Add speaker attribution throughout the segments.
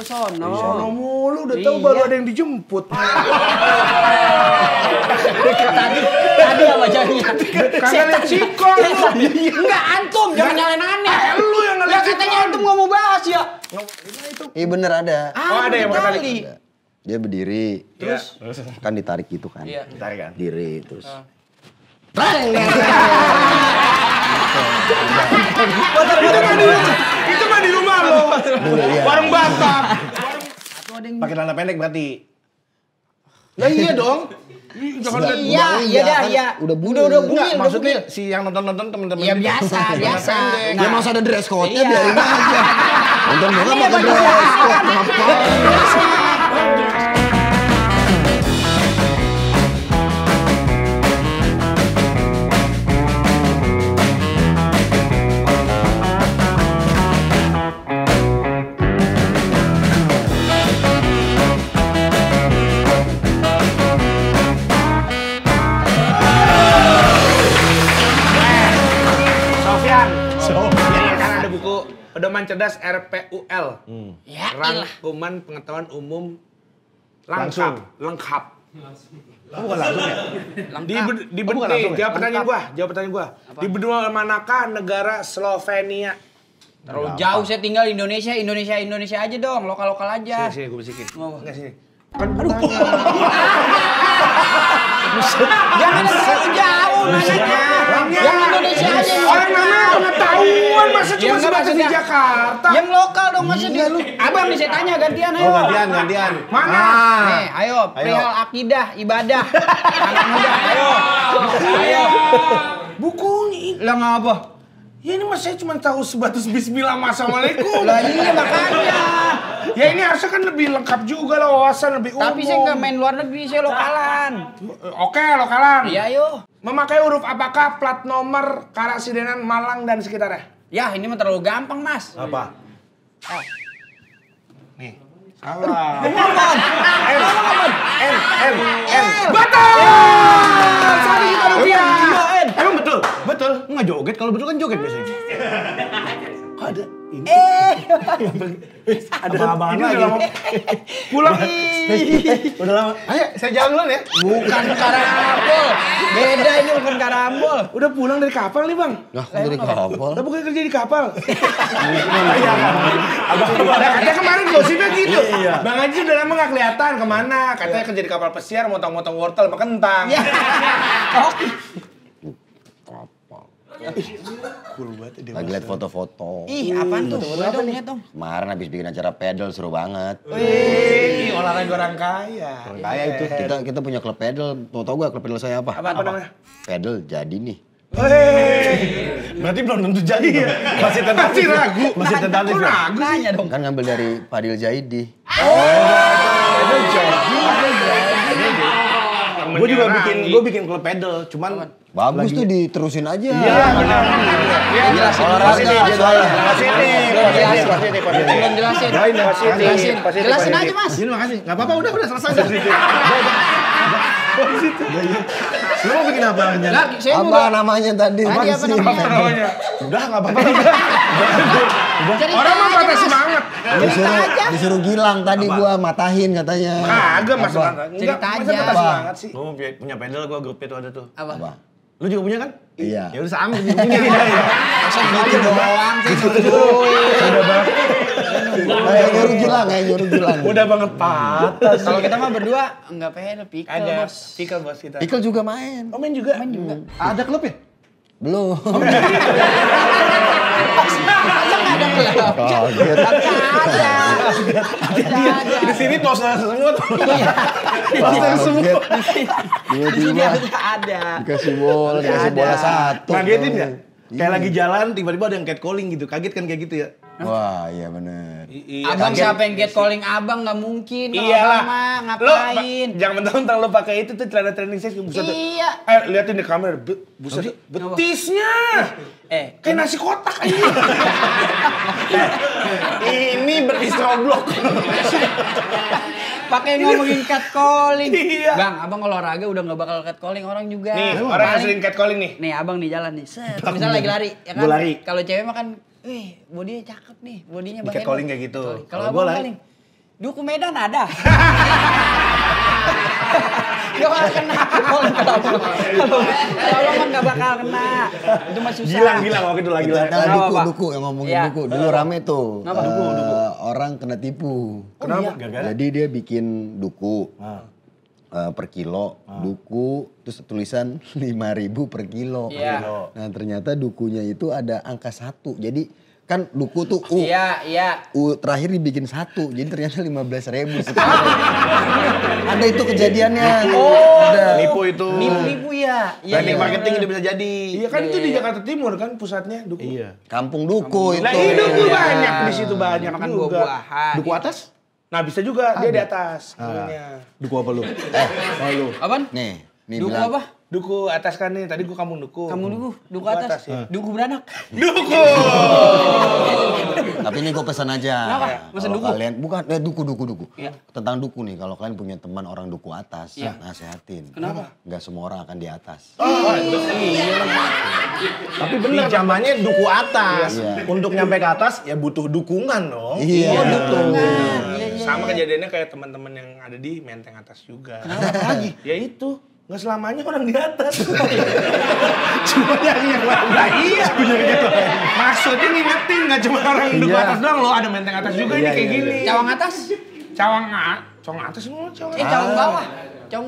Speaker 1: sono.
Speaker 2: Sono mulu, udah tahu baru ada yang dijemput.
Speaker 1: Tadi apa jadinya?
Speaker 2: Kagak lihat sikol lu.
Speaker 1: Enggak, antum jangan nyalain aneh.
Speaker 2: Lu yang ngeliat
Speaker 1: Ya katanya antum nggak mau bahas ya.
Speaker 3: Iya bener ada.
Speaker 2: Oh, ada yang mau tarik.
Speaker 3: Ada. Dia berdiri.
Speaker 2: Terus?
Speaker 3: Kan ditarik gitu kan.
Speaker 1: Iya.
Speaker 2: Tarik kan?
Speaker 3: Diri terus.
Speaker 2: Itu mah di rumah lo. Warung Batak.
Speaker 4: Pakai celana pendek berarti.
Speaker 2: Lah iya dong. Jangan lihat
Speaker 1: Iya, iya dah, iya.
Speaker 3: Udah bugil.
Speaker 1: Udah
Speaker 4: Enggak,
Speaker 1: bugil, udah
Speaker 4: maksudnya
Speaker 1: bugil.
Speaker 4: si yang nonton-nonton temen-temen.
Speaker 1: Iya biasa, biasa.
Speaker 3: Ya masa ada dress code-nya
Speaker 1: Iya.
Speaker 3: biarin aja. Nonton bola
Speaker 1: Iya,
Speaker 3: pakai
Speaker 1: baju
Speaker 3: dress code apa?
Speaker 2: Sofian. Iya kan ada buku Pedoman Cerdas RPUL.
Speaker 1: Ya,
Speaker 2: Rangkuman pengetahuan umum lengkap.
Speaker 4: Bukan langsung ya?
Speaker 2: Bukan langsung ya? Jawab pertanyaan gua. Di benua manakah negara Slovenia?
Speaker 1: Terlalu jauh saya tinggal di Indonesia aja dong, lokal-lokal aja.
Speaker 2: Sini, gua bisikin. Enggak sini.
Speaker 1: Jangan terlalu jauh nanyanya. Yang Indonesia aja yang
Speaker 2: Orang namanya pengetahuan, masa cuma
Speaker 1: enggak,
Speaker 2: sebatas di
Speaker 1: maksudnya
Speaker 2: Jakarta?
Speaker 1: Yang lokal dong maksudnya. Abang nih saya tanya gantian ayo.
Speaker 4: Oh, gantian.
Speaker 2: Mana?
Speaker 1: Nih, ayo, perihal akidah, ibadah. Anak muda, ayo. Ayo.
Speaker 2: Bukunya.
Speaker 1: Lah ngapa?
Speaker 2: Ya ini mas saya cuma tahu sebatas Bismillah, Assalamualaikum.
Speaker 1: Lah iya makanya.
Speaker 2: Ya ini harusnya kan lebih lengkap juga lah, wawasan lebih umum.
Speaker 1: Tapi saya nggak main luar negeri, saya lokalan.
Speaker 2: Oke, lokalan.
Speaker 1: Iya, ayo.
Speaker 2: Memakai huruf apakah plat nomor Karasidenan, Malang dan sekitarnya?
Speaker 1: Ya, ini mah terlalu gampang, Mas.
Speaker 4: Apa?
Speaker 2: Nih, salah.
Speaker 4: N.
Speaker 2: Betul! Satu juta rupiah.
Speaker 4: Emang betul? Betul. Nggak joget, kalau betul kan joget biasanya. Kok ada ini? Ada abang
Speaker 2: Ini
Speaker 4: lagi.
Speaker 2: udah lama. Pulang.
Speaker 4: Udah lama. Ayo, saya jalan duluan ya.
Speaker 1: Bukan karambol. Beda ini bukan karambol.
Speaker 2: Udah pulang dari kapal nih bang?
Speaker 3: Nah, kok dari kapal.
Speaker 2: Udah bukan kerja di kapal? Iya. Katanya kemarin gosipnya gitu. Bang Haji udah lama gak kelihatan kemana. Katanya kerja di kapal pesiar, motong-motong wortel sama kentang.
Speaker 1: Ya.
Speaker 3: Lagi liat foto-foto.
Speaker 1: Ih, apaan tuh? Boleh dong, lihat dong.
Speaker 3: Kemarin habis bikin acara pedal seru banget.
Speaker 2: Wih, olahraga orang kaya.
Speaker 4: Kayak itu.
Speaker 3: Kita punya klub pedal. Mau tau gak klub pedal saya apa?
Speaker 2: Apa namanya?
Speaker 3: Pedal jadi nih.
Speaker 4: Berarti belum tentu jadi ya. Masih tentatif.
Speaker 2: Masih ragu.
Speaker 4: Masih tentatif ya.
Speaker 1: Nanya dong.
Speaker 3: Kan ngambil dari Fadil Zaidi.
Speaker 4: Gue juga bikin klub pedal, cuman
Speaker 3: Bagus tuh diterusin aja.
Speaker 4: Iya benar.
Speaker 2: Iya,
Speaker 1: jelasin.
Speaker 3: Olahraga jadwalnya.
Speaker 1: Belum jelasin. Jelasin aja, Mas.
Speaker 4: Ini makasih. Enggak apa-apa, udah selesai. Lu mau bikin apa?
Speaker 1: Lah, saya
Speaker 3: Apa
Speaker 1: juga.
Speaker 3: namanya tadi?
Speaker 1: Tadi apa namanya?
Speaker 4: Udah enggak apa-apa.
Speaker 2: Orang mah patah semangat.
Speaker 3: Disuruh Gilang tadi gua matahin katanya.
Speaker 2: Kagak mas semangat. Enggak,
Speaker 1: Cerita
Speaker 2: masa
Speaker 1: aja.
Speaker 2: patah semangat sih?
Speaker 4: Lu punya pedal, gua grupnya tuh ada tuh.
Speaker 1: Apa?
Speaker 4: Lu juga punya kan?
Speaker 3: Iya.
Speaker 4: Ya udah sama punya.
Speaker 1: Masa gitu doang sih duit.
Speaker 3: Nyuruh Gilang.
Speaker 4: Udah banget patah.
Speaker 1: Kalau kita mah berdua enggak pedal, pikir,
Speaker 2: Ada
Speaker 1: Bos.
Speaker 2: pikir bos kita.
Speaker 3: Ikel juga main.
Speaker 2: Oh main juga?
Speaker 4: Ada klub ya?
Speaker 3: Belum.
Speaker 1: Masa enggak ada klub?
Speaker 3: Kaget.
Speaker 1: Ada.
Speaker 4: Di sini poster semua tuh.
Speaker 3: Kaget.
Speaker 1: Di sini
Speaker 3: Tiba-tiba
Speaker 1: ada.
Speaker 3: dikasih bola satu.
Speaker 4: Ngagetin ya? Kayak lagi jalan, tiba-tiba ada yang catcalling gitu. Kaget kan kayak gitu ya?
Speaker 3: Wah, iya bener.
Speaker 1: Abang siapa yang get calling abang nggak mungkin. Kalau
Speaker 2: Iyalah.
Speaker 1: abang mah
Speaker 2: Lo
Speaker 1: ngapain?
Speaker 2: jangan mentang-mentang lo pakai itu tuh celana training size buset.
Speaker 1: Iya.
Speaker 2: Liatin di kamera, buset. Betisnya. Kayak nasi kotak aja.
Speaker 4: Ini betis roblok.
Speaker 1: Pakai ngomongin catcalling.
Speaker 2: Iya.
Speaker 1: Bang, abang olahraga udah nggak bakal catcalling orang juga.
Speaker 2: Nih, orang yang sering catcalling nih.
Speaker 1: Nih, abang nih jalan nih. Set. Misal lagi lari, ya kan?
Speaker 4: Gua lari.
Speaker 1: Kalau cewek mah kan, wih, bodinya cakep nih, bodinya
Speaker 4: Di
Speaker 1: bahaya.
Speaker 4: catcalling kayak gitu.
Speaker 1: Kalau
Speaker 4: Kalau gua
Speaker 1: abang
Speaker 4: lari.
Speaker 1: paling, Duku Medan ada. Gak bakal kena. Kalau lo mah gak bakal kena. Itu mah susah.
Speaker 4: Gilang waktu itu lagi lah.
Speaker 3: Nah, duku yang ngomongin duku. Dulu rame tuh.
Speaker 1: Kenapa?
Speaker 3: Orang kena tipu.
Speaker 4: Kenapa? Gara-gara?
Speaker 3: Jadi dia bikin duku. Per kilo, duku, terus tulisan 5.000 per kilo.
Speaker 1: Iya.
Speaker 3: Nah ternyata dukunya itu ada angka 1. Jadi kan duku tuh U.
Speaker 1: Iya.
Speaker 3: U terakhir dibikin 1, jadi ternyata 15.000 sekali. Ada itu kejadiannya. Ada.
Speaker 4: Nipu itu.
Speaker 1: Nipu ya.
Speaker 4: Branding marketing itu bisa jadi.
Speaker 2: Iya kan itu di Jakarta Timur kan pusatnya duku.
Speaker 4: Iya.
Speaker 3: Kampung duku itu.
Speaker 2: Nah duku banyak di situ banyak
Speaker 1: Makan
Speaker 2: juga.
Speaker 1: buah-buahan.
Speaker 4: Duku atas?
Speaker 2: Nah bisa juga dia di atas. Dukunya.
Speaker 4: Duku apa lu? Lu.
Speaker 1: Apaan?
Speaker 3: Nih
Speaker 1: Duku
Speaker 3: bilang.
Speaker 1: apa?
Speaker 2: Duku atas kan nih, tadi gua kampung duku.
Speaker 1: Duku atas.
Speaker 2: ya.
Speaker 1: Duku beranak.
Speaker 2: Duku.
Speaker 3: Tapi ini gue pesan aja.
Speaker 1: Kenapa? Pesan
Speaker 3: Kalau
Speaker 1: duku?
Speaker 3: kalian bukan duku.
Speaker 1: Iya.
Speaker 3: Tentang duku nih, kalau kalian punya teman orang duku atas, nasehatin.
Speaker 1: Kenapa?
Speaker 3: Nggak semua orang akan di atas.
Speaker 4: Tapi bener zamannya duku atas.
Speaker 3: Iya.
Speaker 4: Untuk nyampe ke atas ya butuh dukungan dong.
Speaker 3: Iya.
Speaker 2: Sama kejadiannya kayak teman-teman yang ada di Menteng atas juga.
Speaker 4: Kenapa lagi?
Speaker 2: Ya itu. Nggak selamanya orang di atas. Cuma yang lain. Nah iya. Maksudnya ngingetin nggak cuma orang di atas doang loh. Ada Menteng atas juga ini kayak gini.
Speaker 1: Cawang atas?
Speaker 2: Cawang atas semua. Cawang
Speaker 1: Cawang bawah.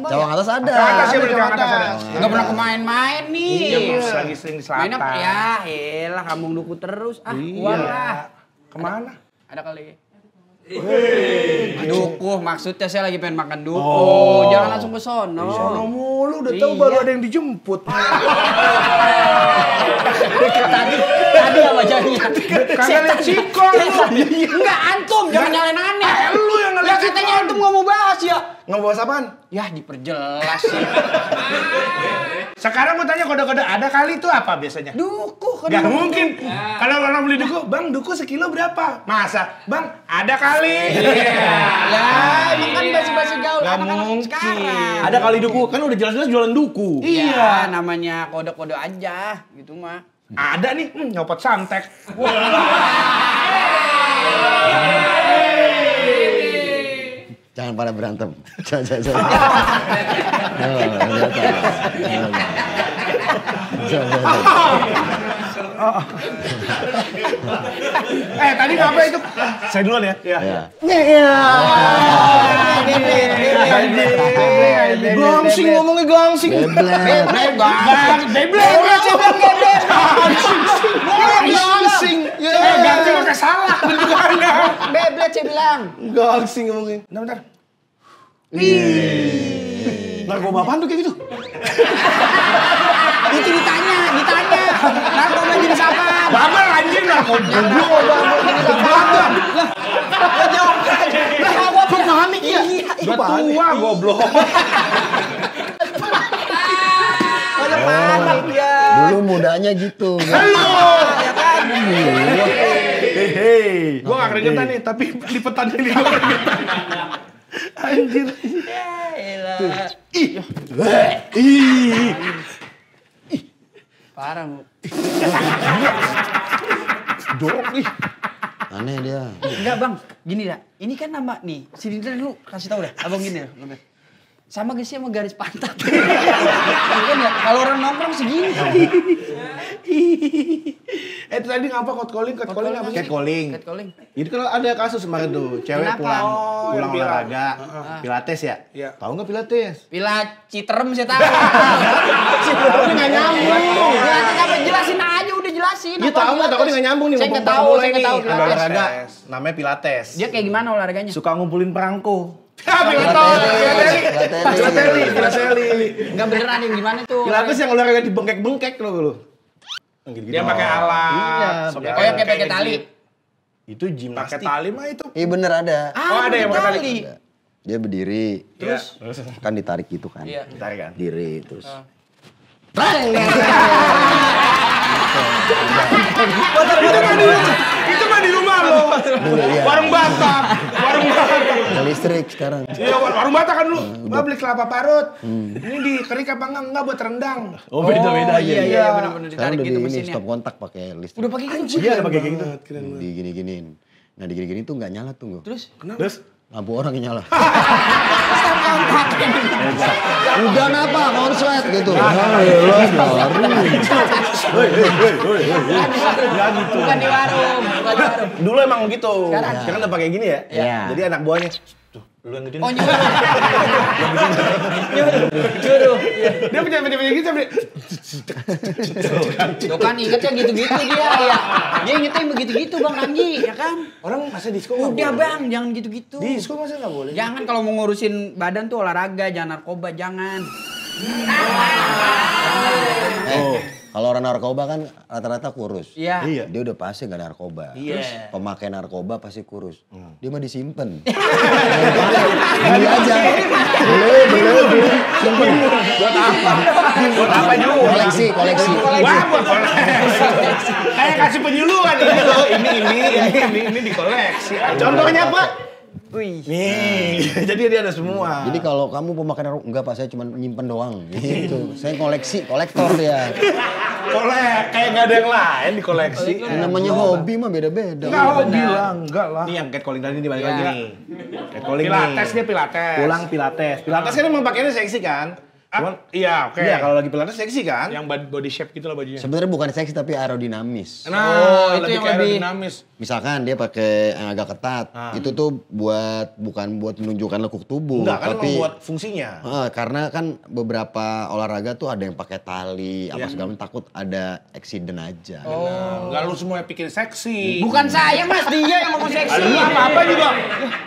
Speaker 3: Cawang atas ada.
Speaker 2: Cawang atas ya, cawang atas ada.
Speaker 1: Nggak pernah kemain-main nih.
Speaker 2: Iya, lagi sering di
Speaker 1: Mainnya
Speaker 2: selatan.
Speaker 1: ya, elah kampung duku terus. Keluar lah.
Speaker 2: Kemana?
Speaker 1: Ada kali. Duku, maksudnya saya lagi pengen makan duku. Jangan langsung ke sono.
Speaker 2: Sono mulu, udah tahu baru ada yang dijemput.
Speaker 1: Tadi apa jadinya?
Speaker 2: Kagak liat sikong lu.
Speaker 1: Enggak, antum jangan nyalain aneh.
Speaker 2: Lu yang
Speaker 1: Ya
Speaker 2: ngeliat
Speaker 1: katanya antum nggak mau bahas ya.
Speaker 4: Nggak bawa apaan?
Speaker 1: Ya diperjelas sih.
Speaker 2: Sekarang gue tanya kode-kode ada kali itu apa biasanya?
Speaker 1: Duku kan.
Speaker 2: Gak mungkin. Kalau orang beli duku, bang duku sekilo berapa? Masa? Bang ada kali.
Speaker 1: Ya, emang kan basi-basi gaul
Speaker 2: Nggak
Speaker 1: anak-anak
Speaker 2: mungkin.
Speaker 1: sekarang.
Speaker 4: Ada kali duku, kan udah jelas-jelas jualan duku.
Speaker 1: Iya, namanya kode-kode aja gitu mah.
Speaker 2: Ada nih, nyopot santek.
Speaker 3: Jangan pada berantem. Jangan.
Speaker 2: Tadi ngapa itu?
Speaker 4: Saya duluan ya.
Speaker 3: Ya.
Speaker 4: Gangsing ngomongnya gangsing.
Speaker 2: Gangsing. Gangsing pakai salah bentukannya.
Speaker 1: Beblet saya bilang.
Speaker 4: Gangsing ngomongnya.
Speaker 2: Bentar.
Speaker 4: Narkoba apaan tuh kayak gitu?
Speaker 1: Itu ditanya. Narkoba jenis apa?
Speaker 2: Babel anjing lah.
Speaker 1: Narkoba panik ya.
Speaker 2: Udah tua goblok.
Speaker 1: Banyak panik ya.
Speaker 3: Dulu mudanya gitu.
Speaker 4: Hei.
Speaker 2: Gua gak keringetan nih, tapi lipetannya nih gua keringetan. Anjir.
Speaker 1: Parah Bu.
Speaker 4: Jorok nih.
Speaker 3: Aneh dia.
Speaker 1: Enggak bang, gini dah. Ini kan nama nih, si Dinda dulu kasih tahu dah. Abang gini dah. Sama gak sih sama garis pantat? Kan ya, kalau orang nongkrong segini.
Speaker 2: Itu tadi ngapa catcalling apa sih?
Speaker 4: Catcalling.
Speaker 1: Catcalling.
Speaker 4: Itu kan ada kasus kemarin tuh, cewek
Speaker 1: Kenapa?
Speaker 4: pulang
Speaker 2: yang
Speaker 4: olahraga, pilates ya?
Speaker 2: Iya.
Speaker 4: Tahu nggak pilates?
Speaker 1: Pila Citerem saya tahu. Citerem nggak nyambung. Apa jelasin aja udah jelasin.
Speaker 4: Dia
Speaker 1: apa
Speaker 4: tahu nggak? Tahu
Speaker 1: pilates.
Speaker 4: dia nggak nyambung nih.
Speaker 1: Saya
Speaker 4: ngomong
Speaker 1: nggak tahu,
Speaker 4: bola
Speaker 1: saya nggak
Speaker 4: ini.
Speaker 1: tahu
Speaker 4: Ada
Speaker 1: pilates.
Speaker 4: olahraga, namanya pilates.
Speaker 1: Dia kayak gimana olahraganya?
Speaker 4: Suka ngumpulin perangko.
Speaker 2: Pilateli.
Speaker 1: Enggak beneran yang gimana tuh?
Speaker 4: Pilates yang olahraga dibengkek-bengkek lu.
Speaker 2: Dia pakai alat.
Speaker 4: Iya.
Speaker 1: Oh yang kayak pakai tali.
Speaker 4: Itu
Speaker 2: Pakai
Speaker 4: gimnastik.
Speaker 2: tali mah itu.
Speaker 3: Iya bener ada.
Speaker 2: Oh, ada yang pakai tali.
Speaker 3: Dia berdiri.
Speaker 2: Terus
Speaker 3: Kan ditarik gitu kan.
Speaker 1: Iya.
Speaker 4: Tarik kan?
Speaker 3: Diri terus.
Speaker 2: itu mah di rumah lo.
Speaker 3: Iya.
Speaker 2: Warung Batak.
Speaker 3: Ada listrik sekarang.
Speaker 2: Iya, warung Batak kan dulu. Gua beli kelapa parut. Ini dikerik apa enggak buat rendang.
Speaker 4: Oh beda-beda aja.
Speaker 1: Iya benar-benar
Speaker 3: Sekarang
Speaker 1: ditarik
Speaker 3: udah
Speaker 1: gitu
Speaker 3: di ini
Speaker 1: mesinnya.
Speaker 3: stop kontak pakai listrik.
Speaker 1: Udah pakai gitu.
Speaker 4: Iya ada pakai kayak gitu.
Speaker 3: Digini-giniin. Nah digini-gini tuh nggak nyala tuh.
Speaker 1: Terus?
Speaker 4: Terus?
Speaker 3: Lampu orang yang nyala. Udah ngapa konslet gitu.
Speaker 4: Ya gitu.
Speaker 1: Bukan di warung.
Speaker 4: Dulu emang gitu. Sekarang udah pakai gini ya.
Speaker 3: Iya.
Speaker 4: Jadi anak buahnya, tuh lu yang gede.
Speaker 1: Oh nyuruh.
Speaker 2: Dia punya gitu sampai
Speaker 1: Tuh kan ingetnya gitu-gitu dia ya. Dia ingetnya yang begitu-gitu Bang Ramji, ya kan?
Speaker 2: orang masa disco nggak
Speaker 1: Udah
Speaker 2: boleh?
Speaker 1: Bang, jangan gitu-gitu.
Speaker 2: Disco masa nggak boleh?
Speaker 1: Jangan kalau mau ngurusin badan tuh olahraga, jangan narkoba, jangan.
Speaker 3: Kalau orang narkoba kan rata-rata kurus.
Speaker 1: Iya.
Speaker 3: Dia udah pasti nggak narkoba.
Speaker 1: Iya.
Speaker 3: Terus pemakai narkoba pasti kurus. Dia mah disimpan. Beli aja. Beli. Simpen. Buat apa?
Speaker 2: Buat apa juga?
Speaker 3: Koleksi.
Speaker 2: Wah, buat koleksi. Kayak kasih penyuluhan ini loh. Ini dikoleksi.
Speaker 4: Contohnya apa?
Speaker 1: Wih.
Speaker 4: Nih, jadi dia ada semua.
Speaker 3: Jadi kalau kamu pemakai narkoba, enggak Pak, saya cuma nyimpen doang. Gitu. Saya kolektor dia.
Speaker 2: Kayak nggak ada yang lain dikoleksi.
Speaker 3: Yang namanya hobi mah beda-beda.
Speaker 2: Nggak hobi lah, enggak lah.
Speaker 4: Nih yang catcalling tadi nih balik
Speaker 1: Iya.
Speaker 4: lagi nih. Catcalling
Speaker 2: Pilates
Speaker 4: nih.
Speaker 2: dia pilates.
Speaker 4: Pulang pilates. Pilates kan emang pakainya seksi kan? Cuman
Speaker 2: Iya, oke.
Speaker 4: iya kalau lagi pilates seksi kan?
Speaker 2: Yang body shape gitu lah bajunya.
Speaker 3: Sebenarnya bukan seksi tapi aerodinamis.
Speaker 2: Nah,
Speaker 1: itu yang
Speaker 2: kayak
Speaker 1: lebih-
Speaker 2: aerodinamis.
Speaker 3: Misalkan dia pakai yang agak ketat, itu tuh bukan buat menunjukkan lekuk tubuh,
Speaker 4: Enggak kan
Speaker 3: tapi
Speaker 4: emang buat fungsinya.
Speaker 3: karena kan beberapa olahraga tuh ada yang pakai tali, apa segala macam, takut ada accident aja.
Speaker 2: Enggak lu semua yang pikir seksi.
Speaker 1: Bukan saya Mas, dia yang ngomong seksi.
Speaker 2: Aduh, apa juga.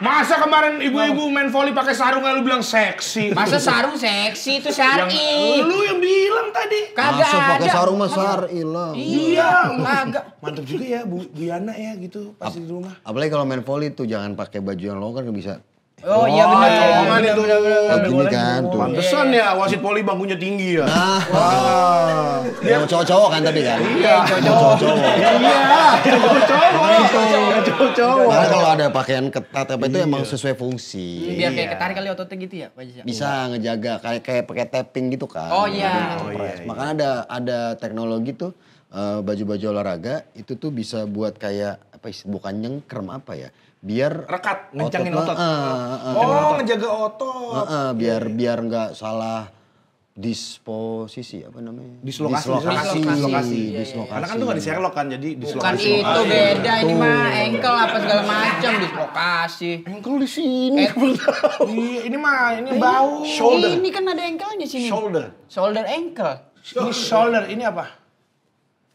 Speaker 2: Masa kemarin ibu-ibu main volley pakai sarung lu bilang seksi.
Speaker 1: Masa sarung seksi itu syar'i.
Speaker 2: Lu yang bilang tadi.
Speaker 1: Kagak
Speaker 3: Masa pakai
Speaker 1: ada.
Speaker 3: sarung mah syar'i lah.
Speaker 1: Iya, kagak.
Speaker 2: Mantap juga ya Bu Yana ya gitu pas di rumah.
Speaker 3: Apalagi kalau main volley tuh jangan pakai baju yang longgar, kan bisa.
Speaker 1: Oh iya benar.
Speaker 4: Colongan itu.
Speaker 3: Kayak gini kan tuh.
Speaker 4: Pantesan ya wasit poli bangkunya tinggi ya.
Speaker 3: Yang cowok-cowok kan tapi kan.
Speaker 1: Iya, cowok.
Speaker 4: Cowok-cowok.
Speaker 3: Karena kalau ada pakaian ketat apa itu emang sesuai fungsi.
Speaker 1: Biar kayak ketarik kali ototnya gitu ya, Pak Jisa?
Speaker 3: Bisa ngejaga kayak pakai tapping gitu kan.
Speaker 1: Oh iya.
Speaker 3: Makanya ada teknologi tuh baju-baju olahraga itu tuh bisa buat kayak apa bukan nyengkrem apa ya? Biar
Speaker 2: Rekat, ngencangin otot.
Speaker 3: Oh,
Speaker 2: ngejaga otot.
Speaker 3: biar nggak salah disposisi apa namanya?
Speaker 4: Dislokasi.
Speaker 3: Dislokasi.
Speaker 4: Karena kan tuh nggak di Sherlock kan, jadi
Speaker 1: Bukan
Speaker 4: dislokasi.
Speaker 1: itu beda ini mah ankle apa segala macam dislokasi.
Speaker 4: Ankle di sini.
Speaker 2: Iya, ini bau.
Speaker 4: Shoulder.
Speaker 1: Ini kan ada ankle-nya sini.
Speaker 4: Shoulder.
Speaker 1: Ankle.
Speaker 2: Ini shoulder, ini apa?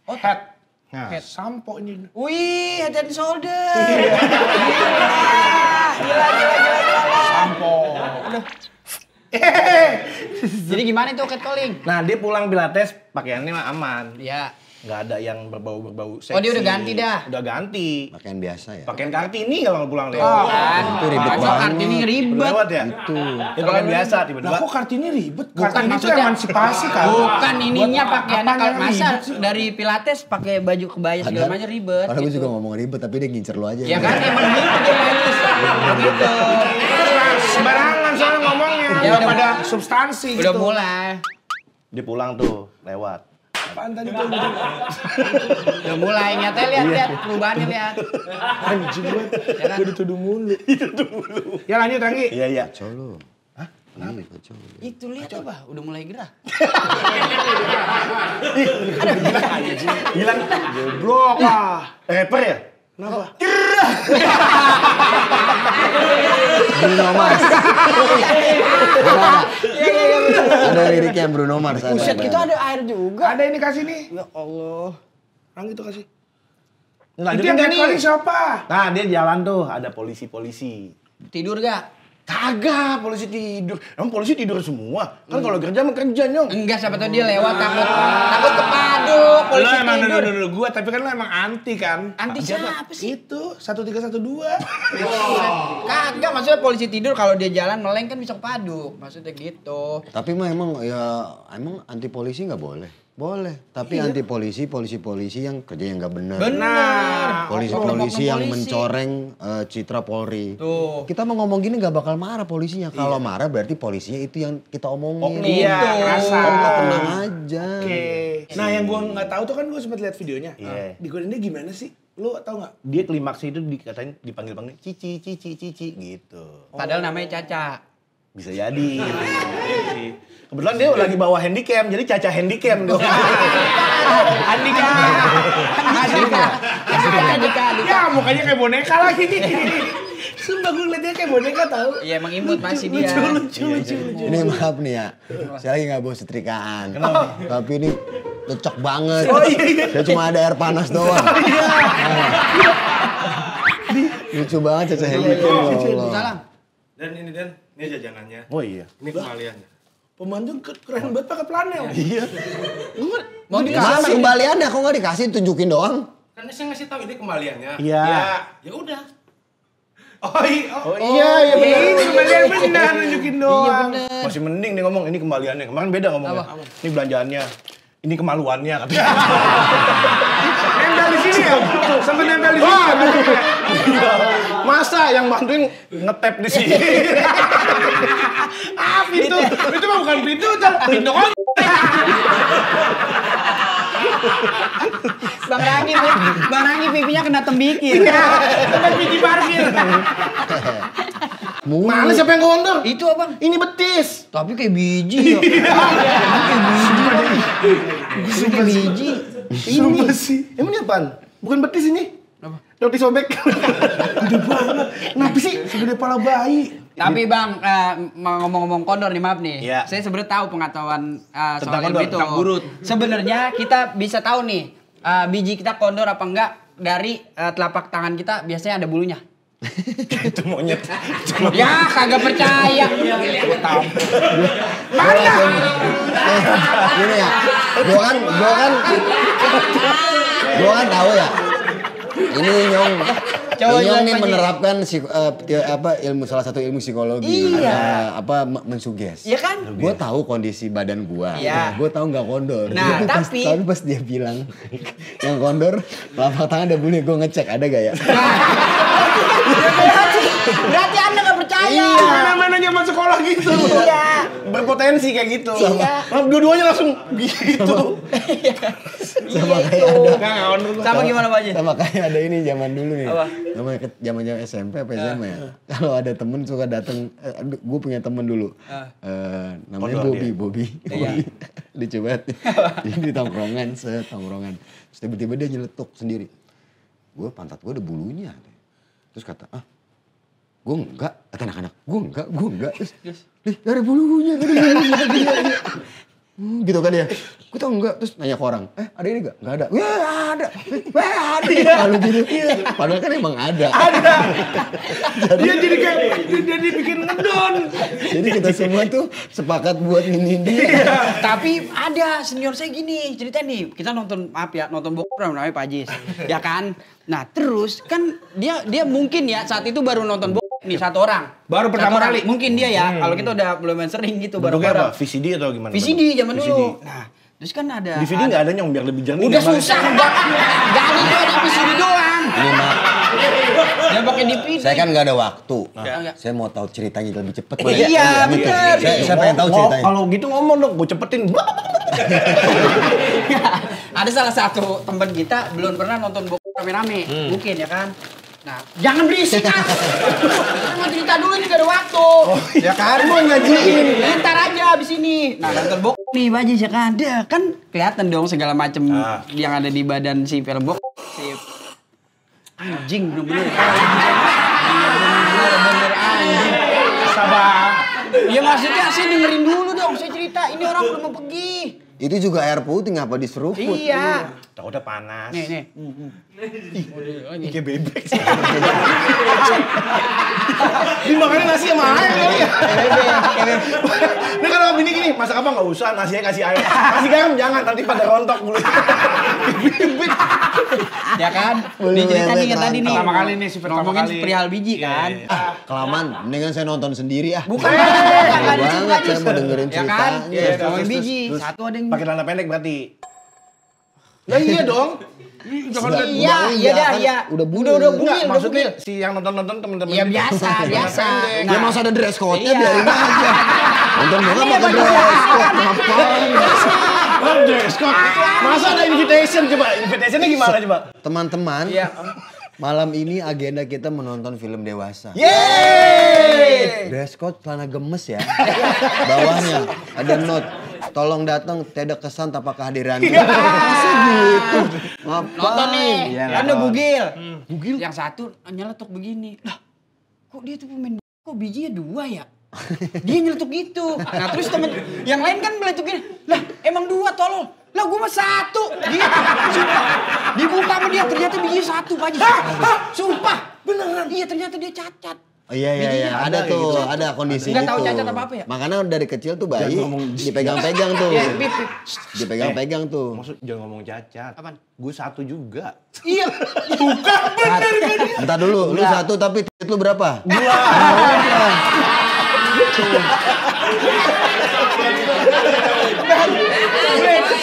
Speaker 2: Oh, head.
Speaker 4: Nah.
Speaker 2: Head sampo ini.
Speaker 1: Wih, head and shoulder. Gila.
Speaker 2: Sampo.
Speaker 1: Jadi gimana itu catcalling?
Speaker 4: Nah, dia pulang pilates pakaiannya mah aman.
Speaker 1: Ya.
Speaker 4: Nggak ada yang berbau seksi.
Speaker 1: Oh, dia udah ganti dah.
Speaker 4: Udah ganti.
Speaker 3: Pakaian biasa ya.
Speaker 4: Pakaian Kartini kalau pulang lewat.
Speaker 1: Oh, kan.
Speaker 3: Itu ribet
Speaker 1: Masa
Speaker 3: banget.
Speaker 1: Kartini ribet.
Speaker 4: Lewat ya?
Speaker 3: Itu.
Speaker 4: Ya pakaian biasa tiba-tiba.
Speaker 2: Lah kok Kartini ribet?
Speaker 1: Bukan
Speaker 2: Kartini itu
Speaker 1: maksudnya
Speaker 2: emansipasi kan?
Speaker 1: Bukan ininya
Speaker 2: Buat
Speaker 1: pakaiannya
Speaker 2: apaan
Speaker 1: kalau
Speaker 2: yang
Speaker 1: masa
Speaker 2: ribet sih?
Speaker 1: dari pilates pakai baju kebaya segala macam ribet.
Speaker 3: Padahal gue
Speaker 1: gitu.
Speaker 3: juga ngomong ribet tapi dia ngincer lu aja.
Speaker 1: Ya kan emang gitu dia manis. Begitu.
Speaker 2: Sembarangan soalnya ngomongnya,
Speaker 1: Ya,
Speaker 2: nggak
Speaker 1: udah-
Speaker 2: pada substansi
Speaker 1: Udah
Speaker 2: gitu.
Speaker 1: mulai.
Speaker 4: Dia pulang tuh lewat.
Speaker 2: Apaan tadi tuh?
Speaker 1: Udah mulai lihat perubahannya lihat.
Speaker 2: Anjing banget. Gue dituduh mulu. Ya lanjut lagi.
Speaker 4: Iya.
Speaker 3: Kacau lu. Hah? Iya, kacau.
Speaker 1: Itu lihat coba udah mulai gerah.
Speaker 4: Gila.
Speaker 2: Goblok ah.
Speaker 4: Rapper ya?
Speaker 2: Kenapa?
Speaker 3: Bruno Mars. Ada liriknya Bruno Mars.
Speaker 1: Buset kita ada air juga.
Speaker 2: Ada ini kasih nih.
Speaker 1: Ya Allah.
Speaker 2: Orang itu kasih.
Speaker 4: Lanjutin
Speaker 2: Itu yang
Speaker 4: nggak nih?
Speaker 2: catcalling siapa?
Speaker 4: Nah, dia jalan tuh ada polisi-polisi.
Speaker 1: Tidur gak?
Speaker 4: Kagak, polisi tidur. Emang polisi tidur semua? Kan kalau kerja mah kerja, Nyong.
Speaker 1: Enggak, siapa tahu dia lewat takut kepadu polisi
Speaker 2: Lo emang
Speaker 1: tidur.
Speaker 2: nuduh gua, tapi kan lo emang anti kan?
Speaker 1: Anti siapa sih?
Speaker 2: Itu 1312.
Speaker 1: Kagak, maksudnya polisi tidur kalau dia jalan meleng kan bisa kepadu. Maksudnya gitu.
Speaker 3: Tapi mah emang anti polisi nggak boleh. Boleh, tapi anti polisi yang kerja yang nggak benar.
Speaker 1: Benar.
Speaker 3: Polisi-polisi yang
Speaker 1: Polisi.
Speaker 3: mencoreng citra Polri.
Speaker 1: Tuh.
Speaker 3: Kita mau ngomong gini nggak bakal marah polisinya. Kalau marah berarti polisinya itu yang kita omongin.
Speaker 2: Iya, kasar.
Speaker 3: Tenang aja.
Speaker 2: Oke. Nah yang gua nggak tahu tuh kan gua sempat lihat videonya.
Speaker 4: Iya.
Speaker 2: Digodainnya gimana sih?
Speaker 4: Lu tau nggak? Dia klimaksnya itu dikatain dipanggil-panggil Cici gitu.
Speaker 1: Padahal namanya Caca.
Speaker 4: Bisa jadi. Kebetulan dia lagi bawa handycam, jadi Caca handycam dong.
Speaker 1: Andika.
Speaker 2: Ya mukanya kayak boneka lagi. Sumpah gue ngeliatnya kayak boneka tau.
Speaker 1: Iya emang imut masih dia.
Speaker 2: Lucu.
Speaker 3: Ini maaf nih ya, saya lagi nggak bawa setrikaan. Tapi ini lecek banget. Saya cuma ada air panas doang. Lucu banget Caca Handicam.
Speaker 1: Salam.
Speaker 5: Dan ini jajanannya.
Speaker 4: Oh iya.
Speaker 5: Ini kembaliannya.
Speaker 2: Pembantu keren banget pakai planel.
Speaker 4: Iya.
Speaker 1: Mau
Speaker 3: Mana
Speaker 1: dikasih.
Speaker 3: kembaliannya? Kok nggak dikasih? Tunjukin doang.
Speaker 5: Kan saya ngasih tahu ini kembaliannya.
Speaker 4: Iya.
Speaker 5: Ya udah.
Speaker 4: Oh iya benar.
Speaker 2: Ini kembalian benar nunjukin doang.
Speaker 4: Masih mending nih ngomong ini kembaliannya. Kemarin beda ngomongnya. Ini belanjaannya. Ini kemaluannya katanya.
Speaker 2: Nempel di sini ya? Sampai nempel di sini.
Speaker 4: Masa yang bantuin ngetap di sini?
Speaker 2: Pintu. Itu mah bukan pintu, pintu kan.
Speaker 1: Bang Rangi pipinya kena tembikir.
Speaker 2: Tempat biji parkir.
Speaker 4: Mana siapa yang ngondor?
Speaker 1: Itu abang.
Speaker 4: Ini betis.
Speaker 1: Tapi kayak biji ya. Kayak biji.
Speaker 4: Ini sih. Emang ini apaan? Bukan betis ini.
Speaker 1: Apa?
Speaker 4: Roti sobek. Gede banget. Kenapa sih segede pala bayi?
Speaker 1: Tapi bang, ngomong-ngomong kondor nih maaf nih.
Speaker 4: Iya.
Speaker 1: Saya sebenarnya tahu pengetahuan soal
Speaker 4: Tentang
Speaker 1: ilmu
Speaker 4: kondor,
Speaker 1: itu.
Speaker 4: tentang burut.
Speaker 1: Sebenarnya kita bisa tahu nih biji kita kondor apa enggak dari telapak tangan kita biasanya ada bulunya.
Speaker 4: Itu monyet.
Speaker 1: Ya kagak percaya.
Speaker 3: Mana? Gini ya, gua kan tahu ya. Ini Nyong nih menerapkan salah satu ilmu psikologi.
Speaker 1: Iya.
Speaker 3: Mensuges.
Speaker 1: Iya kan?
Speaker 3: Gue tahu kondisi badan gua.
Speaker 1: Iya.
Speaker 3: Gue tahu nggak kondor.
Speaker 1: Nah,
Speaker 3: tapi pas dia bilang yang kondor, telapak tangan ada bulunya, gue ngecek ada gak ya?
Speaker 1: Berarti Anda nggak percaya.
Speaker 2: Iya. Mana-mana zaman sekolah gitu.
Speaker 1: Iya.
Speaker 4: Berpotensi kayak gitu.
Speaker 1: Iya.
Speaker 4: Dua-duanya langsung gitu.
Speaker 3: Sama kayak ada.
Speaker 1: Sama gimana Pak Haji?
Speaker 3: Sama kayak ada ini zaman dulu nih.
Speaker 1: Apa?
Speaker 3: Zaman SMP apa SMA ya. Kalau ada temen suka datang, gue punya temen dulu. Namanya Bobby.
Speaker 1: Iya.
Speaker 3: Lucu banget. Jadi di tongkrongan, Terus tiba-tiba dia nyeletuk sendiri. Pantat gue ada bulunya. Terus kata, gue enggak. Kata anak-anak, gue enggak. Terus, ada bulunya. Gitu kan ya. Gue tau enggak. Terus nanya ke orang, ada ini enggak? Enggak ada. Ada. Lalu gitu. Padahal kan emang ada.
Speaker 2: Dia jadi kayak, dia bikin ngedon.
Speaker 3: Jadi kita semua tuh sepakat buat nginin dia.
Speaker 1: Tapi ada senior saya gini, cerita nih, kita nonton bokep namanya Pak Haji. Ya kan? Nah, terus kan dia mungkin ya saat itu baru nonton bokep nih satu orang.
Speaker 2: Baru pertama kali.
Speaker 1: Mungkin dia ya. Kalau kita udah belum sering gitu baru
Speaker 4: Bentuknya apa? VCD atau gimana?
Speaker 1: VCD zaman dulu. Nah, terus kan ada
Speaker 4: DVD nggak ada Nyong biar lebih jernih.
Speaker 1: udah susah udah. Enggak ada VCD doang.
Speaker 3: Ini Mak,
Speaker 1: Dia pakai DVD.
Speaker 3: saya kan nggak ada waktu.
Speaker 1: Nah.
Speaker 3: Saya mau tahu ceritanya lebih cepat.
Speaker 1: Iya, bener.
Speaker 3: Saya pengen tahu ceritanya.
Speaker 4: Kalau gitu ngomong dong, gue cepetin.
Speaker 1: Ada salah satu teman kita belum pernah nonton bokep rame-rame. Mungkin ya kan. Nah, jangan berisik kan. Kita mau cerita dulu nih gak ada waktu.
Speaker 4: Ya kan, mau ngajiin.
Speaker 1: Ntar aja abis ini. Nah, nonton bokep nih Pak Haji ya kan. Dia kan kelihatan dong segala macem yang ada di badan si film bokep. Si anjing bener-bener. Bener-bener anjing.
Speaker 2: Sabar.
Speaker 1: Ya maksudnya saya dengerin dulu dong saya cerita. Ini orang belum mau pergi.
Speaker 3: Itu juga air putih ngapa diseruput?
Speaker 1: Iya.
Speaker 4: Tahu udah panas.
Speaker 1: Nih.
Speaker 4: Ini kayak bebek sih. Dimakannya nasi sama air kali ya. Ini kalau gini, masak apa nggak usah, nasinya kasih air. Kasih garam jangan, nanti pada rontok mulut. Bebek.
Speaker 1: Ya kan? Ini ceritanya yang tadi nih.
Speaker 2: Pertama kali nih, si pertama
Speaker 1: ngomongin
Speaker 2: kali.
Speaker 1: perihal biji kan.
Speaker 3: Kelamaan, mendingan saya nonton sendiri ah.
Speaker 1: Bukan.
Speaker 3: Banget saya mau dengerin
Speaker 1: Ya kan?
Speaker 3: ceritanya.
Speaker 1: Ngomongin biji. Satu ada yang
Speaker 4: Pakai celana pendek berarti. Lah iya dong.
Speaker 1: Iya dah, iya.
Speaker 3: Udah
Speaker 1: Udah
Speaker 4: Enggak,
Speaker 1: bugil,
Speaker 4: maksudnya si yang nonton temen-temen.
Speaker 1: Iya biasa.
Speaker 3: Ya masa ada dress code-nya
Speaker 1: Iya.
Speaker 3: biarin aja. Nonton bola pakai dress code ngapain?
Speaker 4: dress code. Masa ada invitation coba? Invitationnya gimana coba?
Speaker 3: Teman-teman,
Speaker 1: Iya.
Speaker 3: malam ini agenda kita menonton film dewasa.
Speaker 4: Yeay!
Speaker 3: Dress code celana gemes ya. Bawahnya ada note. Tolong datang, tidak kesan tanpa kehadiran. Masa gitu? Ngapain?
Speaker 1: Nonton nih.
Speaker 4: Iya,
Speaker 1: Kan ada
Speaker 4: nonton.
Speaker 1: bugil.
Speaker 3: Bugil?
Speaker 1: Yang satu nyeletuk begini. Lah, kok dia tuh pemain kok bijinya 2 ya? Dia nyeletuk gitu. Nah terus temen yang lain kan meletukin. Lah emang 2 tolol. Lah gue mah 1. Gitu. Sumpah. Dibuka sama dia ternyata bijinya 1 Pak Haji. Sumpah. Beneran. Iya ternyata dia cacat.
Speaker 3: Oh, iya,
Speaker 1: Bijinya
Speaker 3: ada tuh,
Speaker 1: gitu.
Speaker 3: ada kondisi
Speaker 1: Nggak
Speaker 3: gitu.
Speaker 1: tahu cacat apa-apa ya?
Speaker 3: Makanya dari kecil tuh bayi
Speaker 4: Jangan ngomong
Speaker 3: dipegang-pegang tuh.
Speaker 1: Iya, Pip.
Speaker 3: Dipegang-pegang tuh.
Speaker 4: Maksud jangan ngomong cacat.
Speaker 1: Apaan?
Speaker 4: Gue 1 juga.
Speaker 1: Iya.
Speaker 3: Entar dulu, lu 1 tapi tit lu berapa? 2.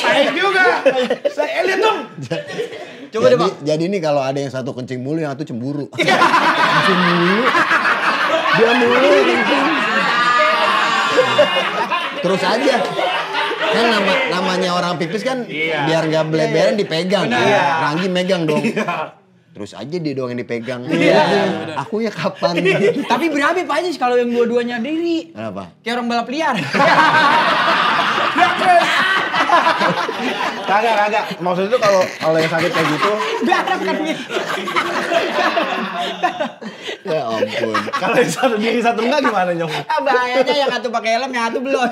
Speaker 2: Saya juga. Saya lihat dong.
Speaker 1: Coba deh, Bang.
Speaker 3: Jadi nih kalau ada yang satu kencing mulu, yang satu cemburu. Kencing mulu. Dia mulu kencing. Terus aja. Kan namanya orang pipis kan biar nggak beleberan dipegang. Ranggi megang dong. Terus aja dia doang yang dipegang. Aku ya kapan?
Speaker 1: Tapi berapa Pak Haji kalau yang dua-duanya diri?
Speaker 3: Kenapa?
Speaker 1: Kayak orang balap liar.
Speaker 4: Kagak. Maksud itu kalau yang sakit kayak gitu,
Speaker 1: Garap kan gitu.
Speaker 3: Ya ampun.
Speaker 4: kalau yang satu diri satu enggak gimana Nyong?
Speaker 1: Ah, bahayanya yang satu pakai helm, yang satu belum.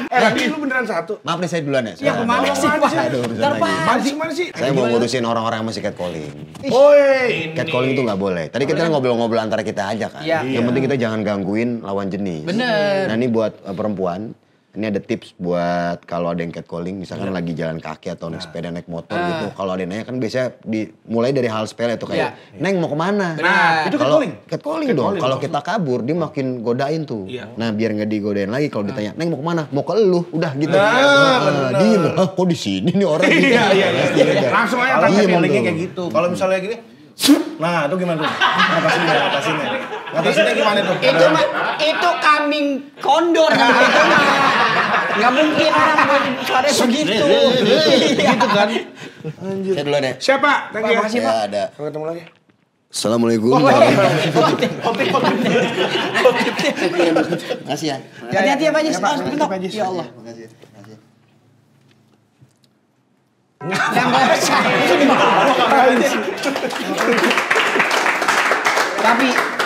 Speaker 2: Lagi lu beneran 1.
Speaker 3: Maaf nih saya duluan ya.
Speaker 1: Ya kemana sih Pak?
Speaker 3: Saya ada urusan
Speaker 1: Ntar
Speaker 3: lagi.
Speaker 1: Pak.
Speaker 2: Mana sih?
Speaker 3: Saya mau ngurusin orang-orang yang masih catcalling.
Speaker 2: Woi,
Speaker 3: Catcalling itu nggak boleh. Tadi kita ngobrol-ngobrol antara kita aja kan.
Speaker 1: Iya.
Speaker 3: Yang penting kita jangan gangguin lawan jenis.
Speaker 1: Bener.
Speaker 3: Nah ini buat perempuan. Ini ada tips buat kalau ada yang catcalling, misalkan lagi jalan kaki atau naik sepeda, naik motor gitu. Kalau ada yang nanya kan biasanya dimulai dari hal sepele tuh kayak, Neng mau kemana?
Speaker 1: Benar.
Speaker 4: Itu
Speaker 3: Kalau
Speaker 4: catcalling?
Speaker 3: catcalling dong. Kalau kita kabur, dia makin godain tuh. Nah biar nggak digodain lagi kalau ditanya, Neng mau kemana? Mau ke elu, udah gitu. Diem, kok di sini nih orang gitu.
Speaker 2: Iya. Langsung aja
Speaker 4: Kalau
Speaker 3: Diem
Speaker 4: catcallingnya
Speaker 3: tuh.
Speaker 4: kayak gitu. Kalau misalnya gini, nah itu gimana tuh? Ngatasinnya. Ngatasinnya gimana tuh?
Speaker 1: Itu kambing kondor namanya itu mah. Nggak mungkin orang suara begitu.
Speaker 4: Gitu kan?
Speaker 3: Saya duluan ya.
Speaker 2: siapa? Thank you.
Speaker 1: Makasih,
Speaker 3: Ya ada.
Speaker 2: Sampai ketemu lagi.
Speaker 3: Assalamualaikum. Makasih ya.
Speaker 1: Hati-hati ya Pak Haji. Bentar. Ya Allah.
Speaker 3: Makasih.
Speaker 1: Yang nggak usah.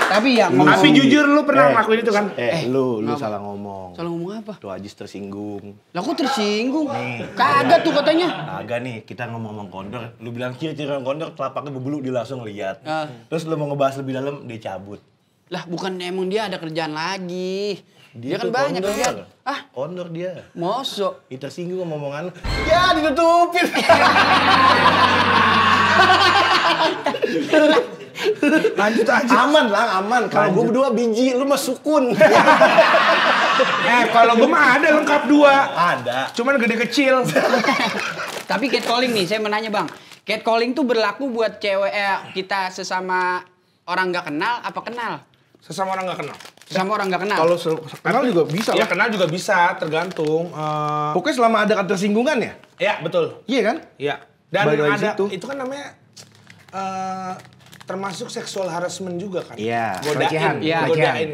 Speaker 1: Tapi ya
Speaker 2: Tapi jujur lu pernah ngelakuin itu kan?
Speaker 4: Lu salah ngomong.
Speaker 1: Salah ngomong apa?
Speaker 4: Tuh Ajis tersinggung.
Speaker 1: Lah kok tersinggung? Kagak tuh katanya.
Speaker 4: Agak nih, kita ngomong kondor. Lu bilang ciri-ciri orang kondor, telapaknya berbulu, dia langsung lihat.
Speaker 1: Ah.
Speaker 4: Terus lu mau ngebahas lebih dalam, dia cabut.
Speaker 1: Lah bukan emang dia ada kerjaan lagi. Dia kan
Speaker 4: tuh
Speaker 1: banyak
Speaker 4: kondor.
Speaker 1: kerjaan. Ah,
Speaker 4: Kondor dia.
Speaker 1: mosok.
Speaker 4: Dia tersinggung sama omongan lu. Ya, ditutupin.
Speaker 2: Lanjut aja.
Speaker 4: Aman lah, aman. Kalau gue berdua biji, lu mah sukun.
Speaker 2: Kalau gua mah ada lengkap 2.
Speaker 4: Ada.
Speaker 2: Cuman gede kecil.
Speaker 1: Tapi catcalling nih, saya menanya Bang. Catcalling tuh berlaku buat cewek kita sesama orang nggak kenal apa kenal?
Speaker 2: Sesama orang nggak kenal.
Speaker 1: Sesama orang nggak kenal.
Speaker 4: Kalau kenal juga bisa
Speaker 2: Ya
Speaker 4: lah.
Speaker 2: kenal juga bisa, tergantung.
Speaker 4: Pokoknya selama ada ketersinggungan ya?
Speaker 2: Ya betul.
Speaker 4: Iya kan?
Speaker 2: Iya. Dan
Speaker 4: Balik lagi
Speaker 2: ada
Speaker 4: situ.
Speaker 2: itu kan namanya termasuk seksual harassment juga kan?
Speaker 4: Iya,
Speaker 2: Godain,
Speaker 4: pelecehan.
Speaker 1: Iya.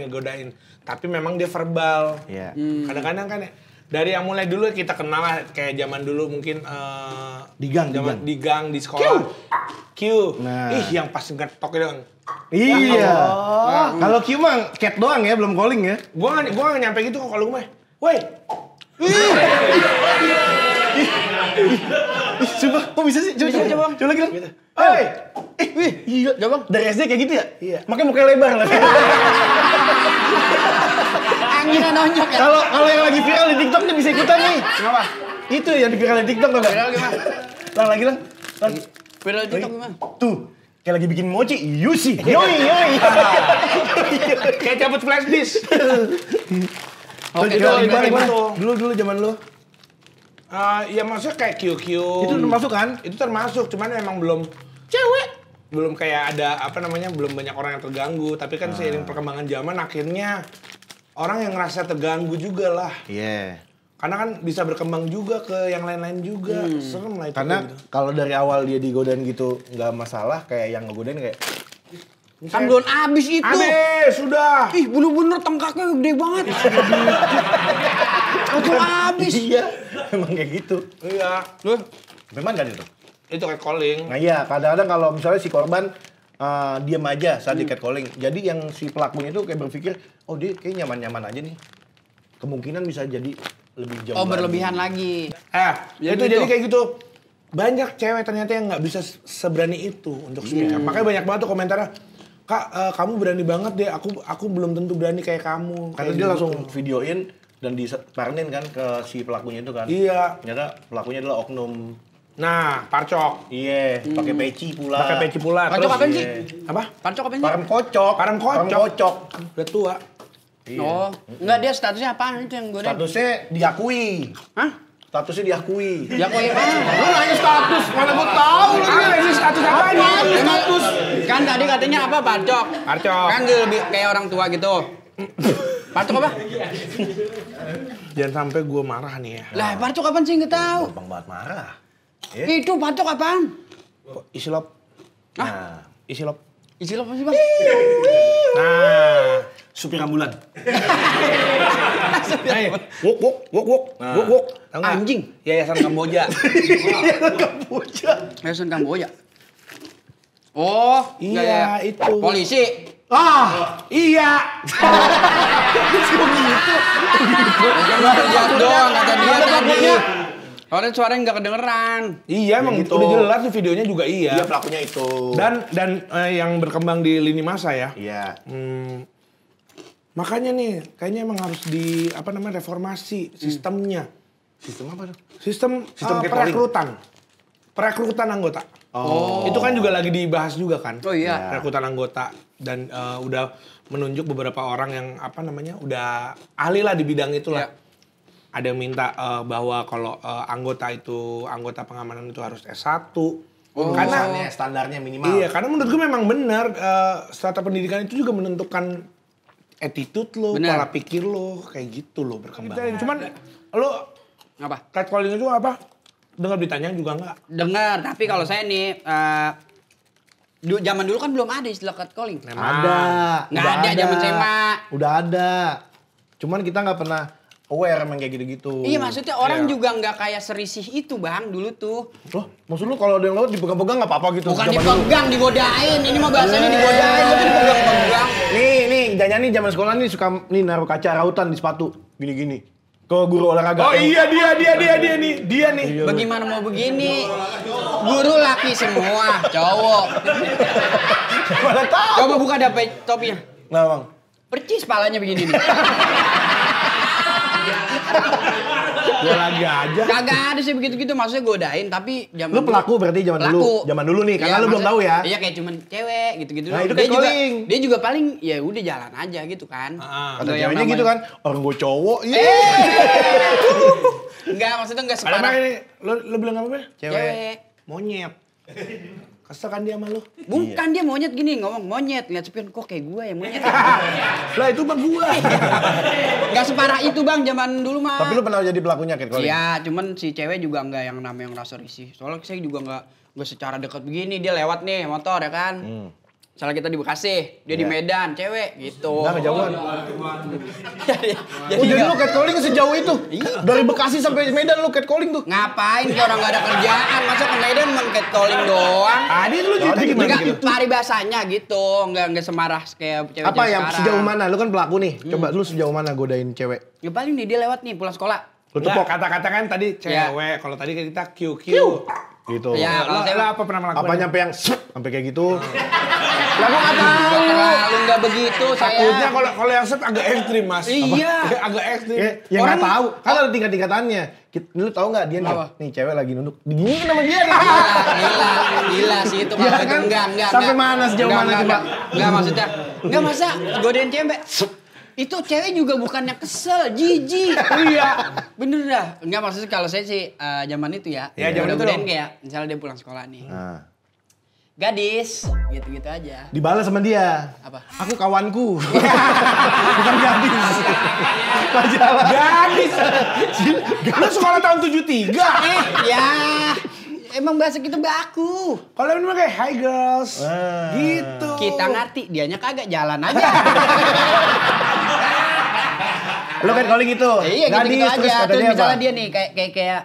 Speaker 2: godain. Tapi memang dia verbal.
Speaker 4: Iya.
Speaker 2: Kadang-kadang kan ya, dari yang mulai dulu kita kenal lah kayak zaman dulu mungkin
Speaker 4: Di gang, di gang.
Speaker 2: di gang di sekolah. Q.
Speaker 4: Nah.
Speaker 2: Ih yang pas ngetok itu kan.
Speaker 4: Iya. Kalau Q mah cat doang ya, belum calling ya.
Speaker 2: Gua nggak nyampe gitu kok kalau gue mah. Woi,
Speaker 4: Coba, kok bisa sih? Coba lagi dong.
Speaker 2: woi.
Speaker 4: Wih, gila.
Speaker 1: Coba Bang.
Speaker 4: Dari SD kayak gitu ya?
Speaker 2: Iya.
Speaker 4: Makanya mukanya lebar lah.
Speaker 1: Anginnya nonyok ya.
Speaker 4: Kalau yang lagi viral di TikTok nih bisa ikutan nih.
Speaker 2: Kenapa?
Speaker 4: Itu yang di viral di TikTok tuh.
Speaker 1: Viral gimana?
Speaker 4: Lang lagi lang.
Speaker 1: Viral TikTok gimana?
Speaker 4: Tuh, kayak lagi bikin mochi. Yusi. Yoi.
Speaker 2: Kayak cabut flash disk.
Speaker 1: Oke,
Speaker 2: gimana?
Speaker 4: Dulu zaman lu.
Speaker 2: Ya maksudnya kayak QQ.
Speaker 4: Itu termasuk kan?
Speaker 2: Itu termasuk, cuman memang belum cewek. Belum kayak ada apa namanya, belum banyak orang yang terganggu. Tapi kan seiring perkembangan zaman akhirnya orang yang ngerasa terganggu juga lah.
Speaker 4: Iya.
Speaker 2: Karena kan bisa berkembang juga ke yang lain-lain juga. Serem lah itu.
Speaker 4: Karena
Speaker 2: gitu.
Speaker 4: kalau dari awal dia digodain gitu nggak masalah, kayak yang ngegodain kayak
Speaker 1: Kan belum habis itu.
Speaker 2: Habis, sudah.
Speaker 1: Ih, bener-bener tengkaknya gede banget. Langsung habis.
Speaker 4: iya, emang kayak gitu.
Speaker 2: Iya.
Speaker 1: Loh,
Speaker 4: Memang kan itu.
Speaker 2: Itu kayak calling.
Speaker 4: Nah iya, kadang-kadang kalau misalnya si korban diam aja saat di catcalling. Jadi yang si pelakunya itu kayak berpikir, oh dia kayak nyaman-nyaman aja nih. Kemungkinan bisa jadi lebih jauh.
Speaker 1: oh berlebihan lagi.
Speaker 2: Itu
Speaker 1: gitu.
Speaker 2: jadi kayak gitu. Banyak cewek ternyata yang nggak bisa seberani itu untuk speak up. Makanya banyak banget tuh komentarnya, Kak, kamu berani banget deh. Aku belum tentu berani kayak kamu.
Speaker 4: Karena
Speaker 2: Kayak
Speaker 4: dia
Speaker 2: gitu.
Speaker 4: langsung videoin dan disebarin kan ke si pelakunya itu kan.
Speaker 2: Iya.
Speaker 4: Ternyata pelakunya adalah oknum.
Speaker 2: Nah, parcok.
Speaker 4: Iya, pakai peci pula.
Speaker 2: Pakai peci pula.
Speaker 1: Parcok
Speaker 2: Terus-
Speaker 1: apaan sih?
Speaker 2: Apa?
Speaker 1: Parcok apa sih?
Speaker 4: Parem kocok.
Speaker 2: Parem kocok. Udah tua.
Speaker 4: Iya.
Speaker 1: Oh, enggak dia statusnya apaan itu yang gue
Speaker 4: Statusnya diakui.
Speaker 1: Hah?
Speaker 4: Statusnya diakui.
Speaker 1: Ya kok apa?
Speaker 4: Lu nanya status, mana gua tahu lagi.
Speaker 2: Apa sih status apanya?
Speaker 1: Status. Kan tadi katanya apa parcok?
Speaker 2: Parcok.
Speaker 1: Kan dia lebih kayak orang tua gitu. Parcok apa?
Speaker 2: Jangan sampai gue marah nih ya.
Speaker 1: Lah, parcok apaan sih nggak tahu?
Speaker 4: Gampang banget marah.
Speaker 1: Itu parcok apaan?
Speaker 2: Isilop.
Speaker 4: Nah,
Speaker 2: Isilop.
Speaker 1: Istilah apa sih, Bang?
Speaker 2: Nah.
Speaker 4: supir ambulan.
Speaker 2: Hey, wuk. Tahu nggak?
Speaker 1: Anjing.
Speaker 2: Yayasan Kamboja.
Speaker 1: Yayasan Kamboja. Oh,
Speaker 2: Iya,
Speaker 1: enggak ya.
Speaker 2: itu.
Speaker 1: Polisi.
Speaker 2: Iya.
Speaker 1: Jangan kerjaan doang kata dia tadi. Soalnya suaranya nggak kedengeran.
Speaker 2: Iya, emang
Speaker 4: gitu.
Speaker 2: udah jelas tuh videonya juga iya.
Speaker 4: Dia pelakunya itu.
Speaker 2: Dan yang berkembang di lini masa ya.
Speaker 4: Iya.
Speaker 2: Makanya nih, kayaknya emang harus reformasi sistemnya.
Speaker 4: Sistem apa tuh?
Speaker 2: Sistem
Speaker 4: catcalling.
Speaker 2: perekrutan anggota.
Speaker 4: Oh.
Speaker 2: Itu kan juga lagi dibahas juga kan.
Speaker 1: Oh iya.
Speaker 2: Perekrutan anggota dan udah menunjuk beberapa orang yang udah ahli lah di bidang itulah.
Speaker 1: Iya.
Speaker 2: Ada yang minta bahwa kalau anggota pengamanan itu harus S1. Karena
Speaker 4: standarnya minimal.
Speaker 2: iya, karena menurut gue memang benar strata pendidikan itu juga menentukan attitude lo,
Speaker 1: Bener.
Speaker 2: pola pikir lo, kayak gitu lo berkembang. Cuman lo
Speaker 1: Apa?
Speaker 2: catcalling itu apa? Dengar beritanya juga enggak?
Speaker 1: Dengar, tapi kalau saya nih zaman dulu kan belum ada istilah catcalling.
Speaker 4: Ada.
Speaker 1: Nggak
Speaker 4: Udah
Speaker 1: ada zaman SMA.
Speaker 4: Udah ada. Cuman kita nggak pernah aware emang kayak gitu-gitu.
Speaker 1: Iya, maksudnya orang juga nggak kayak serisih itu, Bang, dulu tuh.
Speaker 4: Loh, maksud lu kalau ada yang lewat dipegang-pegang nggak apa-apa gitu?
Speaker 1: Bukan
Speaker 4: Zaman dulu.
Speaker 1: dipegang, digodain. Ini mah bahasanya digodain, bukan dipegang-pegang.
Speaker 4: Nih, Jangan nih zaman sekolah nih suka nih naruh kaca rautan di sepatu. Gini-gini. Ke guru olahraga.
Speaker 2: Oh iya dia nih.
Speaker 1: Bagaimana mau begini? Guru laki semua, cowok.
Speaker 4: Mana tahu.
Speaker 1: Coba buka topinya.
Speaker 4: Nah, Bang.
Speaker 1: Percis palanya begini nih.
Speaker 2: Gua lagi aja.
Speaker 1: Kagak ada sih begitu-gitu, maksudnya godain, tapi zaman
Speaker 4: Lu pelaku berarti zaman dulu. Zaman dulu nih, karena lu belum tahu ya.
Speaker 1: Iya, kayak cuman cewek gitu-gitu.
Speaker 4: Nah, itu
Speaker 1: dia juga,
Speaker 4: catcalling.
Speaker 1: dia juga paling ya udah jalan aja gitu kan.
Speaker 4: Kata
Speaker 1: Nggak yang
Speaker 4: ceweknya gitu
Speaker 1: namanya-
Speaker 4: kan, orang gue cowok. Iya.
Speaker 1: Enggak, maksudnya enggak
Speaker 2: Ada
Speaker 1: separah
Speaker 2: apa ini? Lo bilang apa?
Speaker 1: cewek.
Speaker 2: Monyet. Kesel kan dia sama lu?
Speaker 1: Bukan dia monyet gini, ngomong monyet, lihat spion kok kayak gua ya monyet.
Speaker 2: Lah itu bang gua.
Speaker 1: Enggak separah itu, Bang, zaman dulu mah.
Speaker 4: Tapi lu pernah jadi pelakunya catcalling?
Speaker 1: Iya, cuman si cewek juga enggak yang namanya ngerasa risih. Soalnya saya juga enggak secara dekat begini, dia lewat nih motor ya kan. Misalnya kita di Bekasi, dia di Medan, cewek gitu.
Speaker 4: Nggak kejauhan.
Speaker 1: Jadi
Speaker 4: Jadi
Speaker 1: nggak-
Speaker 4: lu catcalling sejauh itu? Dari Bekasi sampai Medan lu catcalling tuh?
Speaker 1: ngapain kayak orang nggak ada kerjaan, masa ke Medan main catcalling doang.
Speaker 2: Tadi lu cerita gimana
Speaker 1: Enggak,
Speaker 2: gitu?
Speaker 1: paribasanya gitu, enggak semarah kayak cewek-cewek
Speaker 4: Apa yang
Speaker 1: sekarang.
Speaker 4: sejauh mana? Lu kan pelaku nih. Coba lu sejauh mana godain cewek?
Speaker 1: Ya paling nih dia lewat nih pulang sekolah.
Speaker 4: Lu
Speaker 2: Enggak,
Speaker 4: tepok.
Speaker 2: kata-kata kan tadi
Speaker 1: Ya.
Speaker 2: cewek. Kalau tadi kita QQ.
Speaker 4: Gitu.
Speaker 1: Ya, kalau saya
Speaker 2: Lo apa pernah melakukan?
Speaker 4: Apa nyampe yang sampai kayak gitu?
Speaker 2: Lah gua nggak tahu.
Speaker 1: Terlalu enggak begitu saya.
Speaker 2: Takutnya kalau yang set agak ekstrim mas.
Speaker 1: Iya.
Speaker 2: Agak ekstrim.
Speaker 4: Ya nggak
Speaker 1: Orang-
Speaker 4: tahu. Kan ada tingkat-tingkatannya. Lu tahu nggak dia nih?
Speaker 1: Apa?
Speaker 4: Nih cewek lagi nunduk. Diginiin sama dia nih.
Speaker 1: Gila sih itu
Speaker 4: Iya
Speaker 1: kalau itu
Speaker 4: kan?
Speaker 1: enggak.
Speaker 4: Sampai mana, sejauh mana coba?
Speaker 1: Enggak maksudnya. Enggak masa godain cewek. Itu cewek juga bukannya kesel, jijik. Iya. Bener dah. Enggak maksudnya kalau saya sih zaman itu ya.
Speaker 2: Ya, zaman itu
Speaker 1: godain
Speaker 2: dong.
Speaker 1: kayak misalnya dia pulang sekolah nih.
Speaker 4: Nah.
Speaker 1: gadis, gitu-gitu aja.
Speaker 4: Dibalas sama dia.
Speaker 1: Apa?
Speaker 4: Aku kawanku. Bukan gadis. Majalah.
Speaker 2: Gadis. Lu sekolah tahun 73.
Speaker 1: Ya, emang bahasa kita baku.
Speaker 2: Kalau ini mah kayak hi girls. Gitu.
Speaker 1: Kita ngerti, dianya kagak jalan aja.
Speaker 4: Lo kan calling itu.
Speaker 1: Iya gitu-gitu
Speaker 4: gadis,
Speaker 1: aja.
Speaker 4: kata
Speaker 1: Terus
Speaker 4: dia
Speaker 1: misalnya
Speaker 4: apa?
Speaker 1: dia nih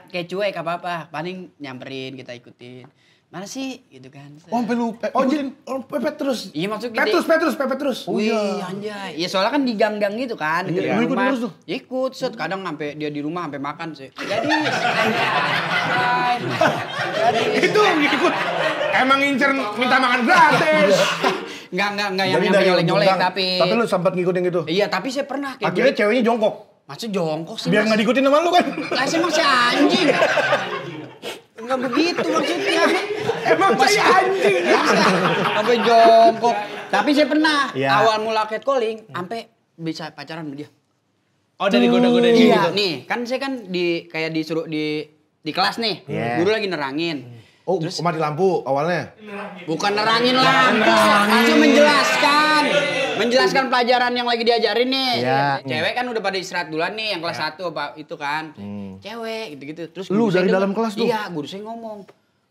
Speaker 1: kayak cuek apa-apa, paling nyamperin kita ikutin. Mana sih gitu kan.
Speaker 2: Oh, sampai lupa. Oh, jadi pepet terus.
Speaker 1: Iya maksud kita.
Speaker 2: Pepet terus.
Speaker 1: Wih, anjay. Ya soalnya kan di gang-gang gitu kan.
Speaker 4: Iya, lu ikut
Speaker 1: rumah.
Speaker 4: terus tuh?
Speaker 1: Ikut, set. Kadang sampai dia di rumah sampai makan sih. Jadi.
Speaker 2: Itu ngikut. Emang ngincer minta makan gratis.
Speaker 1: Enggak yang
Speaker 4: Jadi
Speaker 1: nyampe
Speaker 4: dari
Speaker 1: nyolek-nyolek
Speaker 4: ujung gang.
Speaker 1: tapi.
Speaker 4: Tapi lu sempat ngikutin gitu.
Speaker 1: Iya, tapi saya pernah kayak
Speaker 4: Akhirnya
Speaker 1: gitu.
Speaker 4: ceweknya jongkok.
Speaker 1: Maksud jongkok sih.
Speaker 4: Biar
Speaker 1: Mas.
Speaker 4: nggak diikutin sama lu kan.
Speaker 1: Lah saya masih anjing. Enggak begitu maksudnya.
Speaker 2: Emang saya anjing.
Speaker 1: Sampai jongkok. Tapi saya pernah
Speaker 4: Iya.
Speaker 1: awal mula catcalling sampai bisa pacaran sama dia.
Speaker 2: Oh, dari goda-goda dia
Speaker 1: Iya,
Speaker 2: gitu.
Speaker 1: nih kan saya kan kayak disuruh di kelas nih.
Speaker 4: Iya.
Speaker 1: Guru lagi nerangin.
Speaker 4: Oh, mati lampu awalnya.
Speaker 1: Bukan nerangin lampu, langsung menjelaskan pelajaran yang lagi diajarin nih.
Speaker 4: Iya.
Speaker 1: Cewek kan udah pada istirahat duluan nih, yang kelas 1 apa itu kan. Cewek gitu-gitu. Terus
Speaker 4: Lu
Speaker 1: guru saya
Speaker 4: dari
Speaker 1: dengar-
Speaker 4: dalam kelas tuh?
Speaker 1: Iya, guru saya ngomong.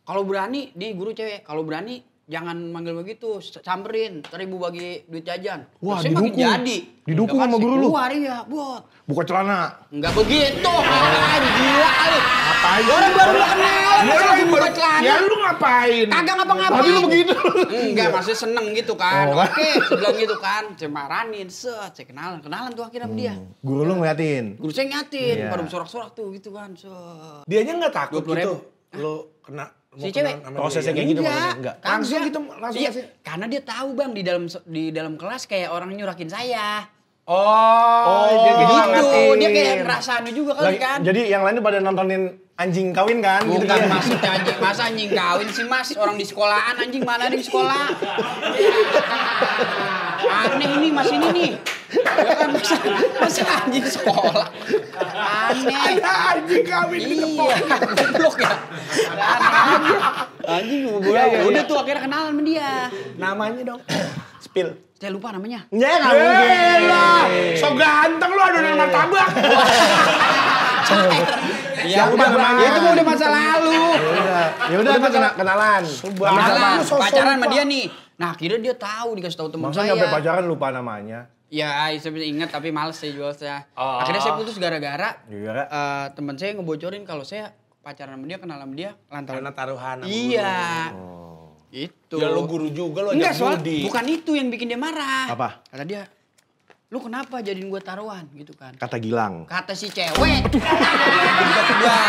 Speaker 1: Kalau berani, di guru cewek, kalau berani jangan manggil begitu, samperin, 1.000 bagi duit jajan.
Speaker 4: Wah,
Speaker 1: Terus saya makin
Speaker 4: didukung.
Speaker 1: jadi.
Speaker 4: Didukung
Speaker 1: Ya kan,
Speaker 4: sama
Speaker 1: saya
Speaker 4: guru lu?
Speaker 1: Keluar iya, buat.
Speaker 4: Buka celana.
Speaker 1: Enggak begitu, gila lu. Orang baru kenal, masa langsung buka celana.
Speaker 2: Ya lu ngapain?
Speaker 1: Kagak ngapa-ngapain.
Speaker 4: Tapi lu begitu.
Speaker 1: Enggak, maksudnya seneng gitu kan.
Speaker 4: Oh.
Speaker 1: Oke, saya bilang gitu kan. Saya maranin, set, saya kenalan tuh akhirnya sama dia.
Speaker 4: Guru lu ngeliatin.
Speaker 1: Guru saya ngatin,
Speaker 4: Iya.
Speaker 1: pada bersorak-sorak tuh gitu kan. Set.
Speaker 2: Dianya nggak takut
Speaker 1: 20.000.
Speaker 2: gitu. Lu kena
Speaker 1: Si cewek?
Speaker 4: Prosesnya kayak gitu maksudnya? Enggak.
Speaker 2: Langsung
Speaker 1: Kagak.
Speaker 2: gitu, langsung
Speaker 1: Iya,
Speaker 2: kasih.
Speaker 1: karena dia tahu Bang di dalam kelas kayak orang nyurakin saya.
Speaker 2: Oh,
Speaker 1: Gitu,
Speaker 2: ngertiin.
Speaker 1: dia kayak ngerasa anu juga kali kan.
Speaker 4: Jadi yang lainnya pada nontonin anjing kawin kan? Gitu
Speaker 1: Bukan
Speaker 4: kan?
Speaker 1: maksudnya anjing, masa anjing kawin sih Mas, orang di sekolahan anjing mana ada di sekolah. Aneh ini Mas ini nih. Ya kan masa anjing sekolah. Aneh.
Speaker 2: Ada anjing kawin di depan.
Speaker 1: Iya, goblok ya. Anjing goblok. Udah tuh akhirnya kenalan sama dia.
Speaker 2: Namanya dong.
Speaker 4: Spill.
Speaker 1: Saya lupa namanya.
Speaker 4: Ya nggak mungkin.
Speaker 2: lah. So ganteng lu adonan martabak.
Speaker 1: Ya
Speaker 4: Siapa
Speaker 1: udah,
Speaker 4: namanya?
Speaker 1: ya itu mah udah masa lalu.
Speaker 4: Ya udah kita kenalan.
Speaker 1: Kenalan,
Speaker 2: Lu so-
Speaker 1: pacaran sama
Speaker 2: lupa.
Speaker 1: dia nih. Nah, akhirnya dia tahu dikasih tahu teman
Speaker 4: Masa
Speaker 1: saya.
Speaker 4: nyampe pacaran lupa namanya?
Speaker 1: Ya, saya bisa ingat tapi males saya jual saya. Akhirnya saya putus gara-gara
Speaker 4: Gara-gara?
Speaker 1: teman saya ngebocorin kalau saya pacaran sama dia, kenal sama dia lantaran
Speaker 2: Karena taruhan sama
Speaker 1: iya. Itu.
Speaker 2: guru. Ya lu guru juga lu
Speaker 1: Enggak,
Speaker 2: ajak
Speaker 1: soal
Speaker 2: Budi.
Speaker 1: bukan itu yang bikin dia marah.
Speaker 4: Apa?
Speaker 1: Kata dia, "Lu kenapa jadiin gua taruhan?" gitu kan.
Speaker 4: Kata Gilang.
Speaker 1: Kata si cewek. Banget.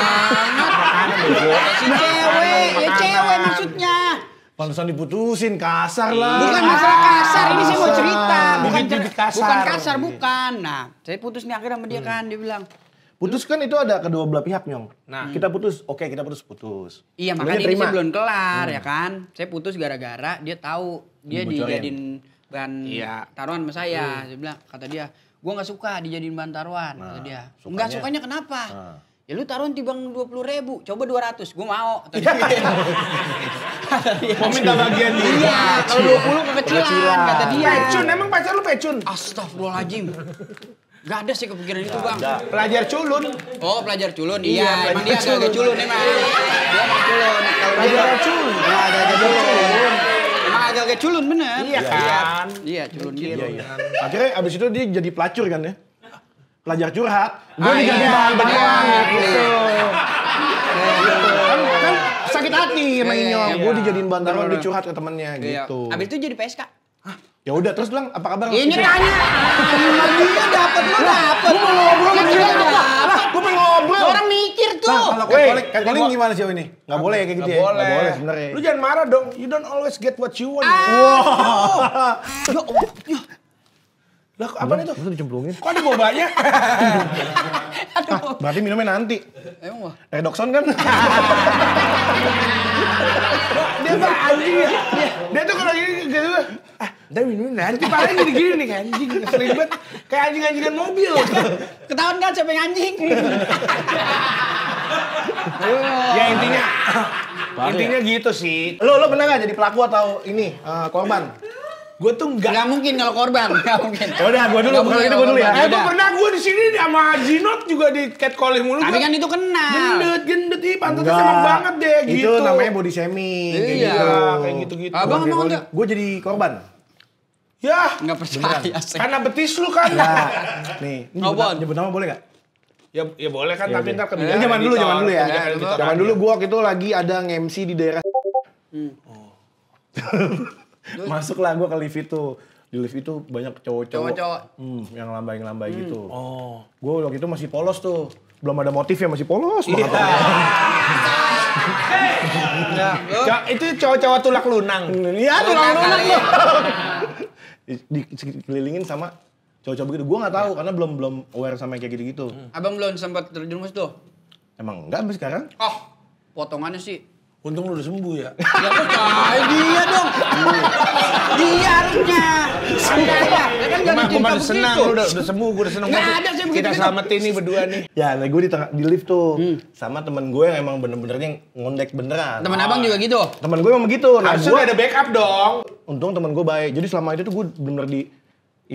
Speaker 1: Kata si cewek, ya cewek maksudnya.
Speaker 4: Pantesan diputusin, kasar lah.
Speaker 1: Bukan masalah kasar, ini saya mau cerita. Bukan
Speaker 2: Bibit-bibit kasar.
Speaker 1: Bukan kasar, bukan. Nah, saya putus nih akhirnya sama dia kan, dia bilang.
Speaker 4: Putus kan itu ada kedua belah pihak, Nyong.
Speaker 2: Nah.
Speaker 4: Kita putus, oke kita putus.
Speaker 1: Iya,
Speaker 4: Lu
Speaker 1: makanya ini
Speaker 4: terima.
Speaker 1: saya belum kelar ya kan. Saya putus gara-gara dia tahu dia
Speaker 4: Dibocorin.
Speaker 1: dijadiin bahan
Speaker 2: Iya.
Speaker 1: taruhan sama saya. Dia bilang, kata dia, gua nggak suka dijadiin bahan taruhan. Kata dia, nggak sukanya kenapa? Ya lu taruhan timbang 20.000, coba 200, gua mau. Kata dia.
Speaker 2: Mau minta bagian dia.
Speaker 1: Iya, kalau 20 kekecilan, kata dia.
Speaker 2: Pecun, emang pacar lu pecun?
Speaker 1: Astagfirullahaladzim. Gak ada sih kepikiran itu bang.
Speaker 2: Pelajar culun.
Speaker 1: Oh pelajar culun, iya. Emang dia agak culun emang. Dia agak culun. Kalau dia
Speaker 2: Pelajar culun.
Speaker 1: Ya, agak culun. Emang agak culun bener.
Speaker 2: Iya kan?
Speaker 1: Iya culun gitu.
Speaker 4: Akhirnya abis itu dia jadi pelacur kan ya? Pelajar curhat. Gue
Speaker 1: Ah,
Speaker 4: dijadi
Speaker 1: iya,
Speaker 4: bahan
Speaker 1: bener.
Speaker 4: bahan gitu. Kan sakit hati sama
Speaker 1: Iya,
Speaker 4: Nyong.
Speaker 1: iya.
Speaker 4: Gue dijadiin bahan taruhan,
Speaker 1: Bener-bener.
Speaker 4: dia curhat ke temennya
Speaker 1: Iya.
Speaker 4: gitu.
Speaker 1: Abis itu jadi PSK.
Speaker 4: Ya udah terus bilang apa kabar?
Speaker 1: Ini tanya. Dia dapat lu dapat. Gue mau ngobrol sama dia dapat.
Speaker 4: Gue pengen ngobrol.
Speaker 1: Orang mikir tuh.
Speaker 4: Kalau catcalling gimana sih ini? Nggak boleh kayak gitu ya?
Speaker 2: Nggak
Speaker 4: Nggak boleh sebenarnya.
Speaker 2: Lu jangan marah dong. You don't always get what you want.
Speaker 1: Ya Allah. Ya.
Speaker 2: Lah apa itu?
Speaker 4: Masa dicemplungin?
Speaker 2: Kok ada bobanya?
Speaker 1: Aduh.
Speaker 4: Berarti minumnya nanti.
Speaker 1: Emang wah.
Speaker 4: Redoxon kan?
Speaker 2: Dia mah anjing ya. Dia tuh kalau gini gitu. Dia minum nanti paling gini-gini nih kayak anjing. Sering banget. Kayak anjing-anjingan mobil.
Speaker 1: Ketahuan kan siapa yang anjing?
Speaker 2: Ya intinya Intinya gitu sih.
Speaker 4: Lo pernah nggak jadi pelaku atau ini korban?
Speaker 2: Gue tuh enggak.
Speaker 1: Nggak mungkin kalau korban, nggak mungkin.
Speaker 4: Ya udah, gue dulu.
Speaker 1: Nggak
Speaker 4: Kalau
Speaker 1: mungkin
Speaker 4: gitu
Speaker 1: kalau
Speaker 4: gue dulu ya.
Speaker 1: korban.
Speaker 2: Gue pernah gue di sini sama Jinot juga di catcalling mulu.
Speaker 1: Tapi
Speaker 2: gua.
Speaker 1: kan itu kenal.
Speaker 2: Gendut ih pantatnya sama banget deh gitu.
Speaker 4: Itu namanya body shaming.
Speaker 1: Iya.
Speaker 2: Kayak gitu-gitu.
Speaker 1: Abang emang enggak?
Speaker 4: Gue jadi korban.
Speaker 2: Ya,
Speaker 1: Nggak percaya sih.
Speaker 2: karena betis lu kan.
Speaker 4: Nih, ini
Speaker 1: Apaan?
Speaker 4: nyebut nama boleh nggak?
Speaker 2: Ya boleh kan, tapi ntar
Speaker 4: Ya, zaman dulu ya. Zaman dulu gue waktu itu lagi ada nge-MC di daerah. Masuklah gue ke lift itu. Di lift itu banyak cowok-cowok.
Speaker 1: Cowok-cowok.
Speaker 4: Yang lambai-lambai gitu. Gue waktu itu masih polos tuh. Belum ada motif ya, masih polos banget.
Speaker 2: Itu cowok-cowok tulak lunang.
Speaker 4: Iya, tuh
Speaker 1: Lunang
Speaker 4: lama
Speaker 1: kali.
Speaker 4: dikelilingin sama cowok-cowok begitu. Gue nggak tahu karena belum aware sama yang kayak gitu-gitu.
Speaker 1: Abang belum sempat terjerumus tuh.
Speaker 4: Emang enggak sampai sekarang?
Speaker 1: Oh, potongannya sih.
Speaker 2: Untung lu udah sembuh ya.
Speaker 1: Ya percaya dia dong. Dia harusnya. Saya. Ya kan jangan
Speaker 2: Gue
Speaker 1: cinta
Speaker 2: masih senang,
Speaker 1: begitu.
Speaker 2: lu udah sembuh, gue udah senang.
Speaker 1: Nggak ada sih begitu.
Speaker 2: Kita selamatin nih berdua nih.
Speaker 4: Ya, nah gue di lift tuh sama temen gue yang emang bener-benernya ngondek beneran.
Speaker 1: Temen abang juga gitu.
Speaker 4: Temen gue emang begitu. Nah,
Speaker 2: Harusnya
Speaker 4: gue
Speaker 2: udah ada backup dong.
Speaker 4: untung temen gue baik. Jadi selama itu tuh gue bener-bener di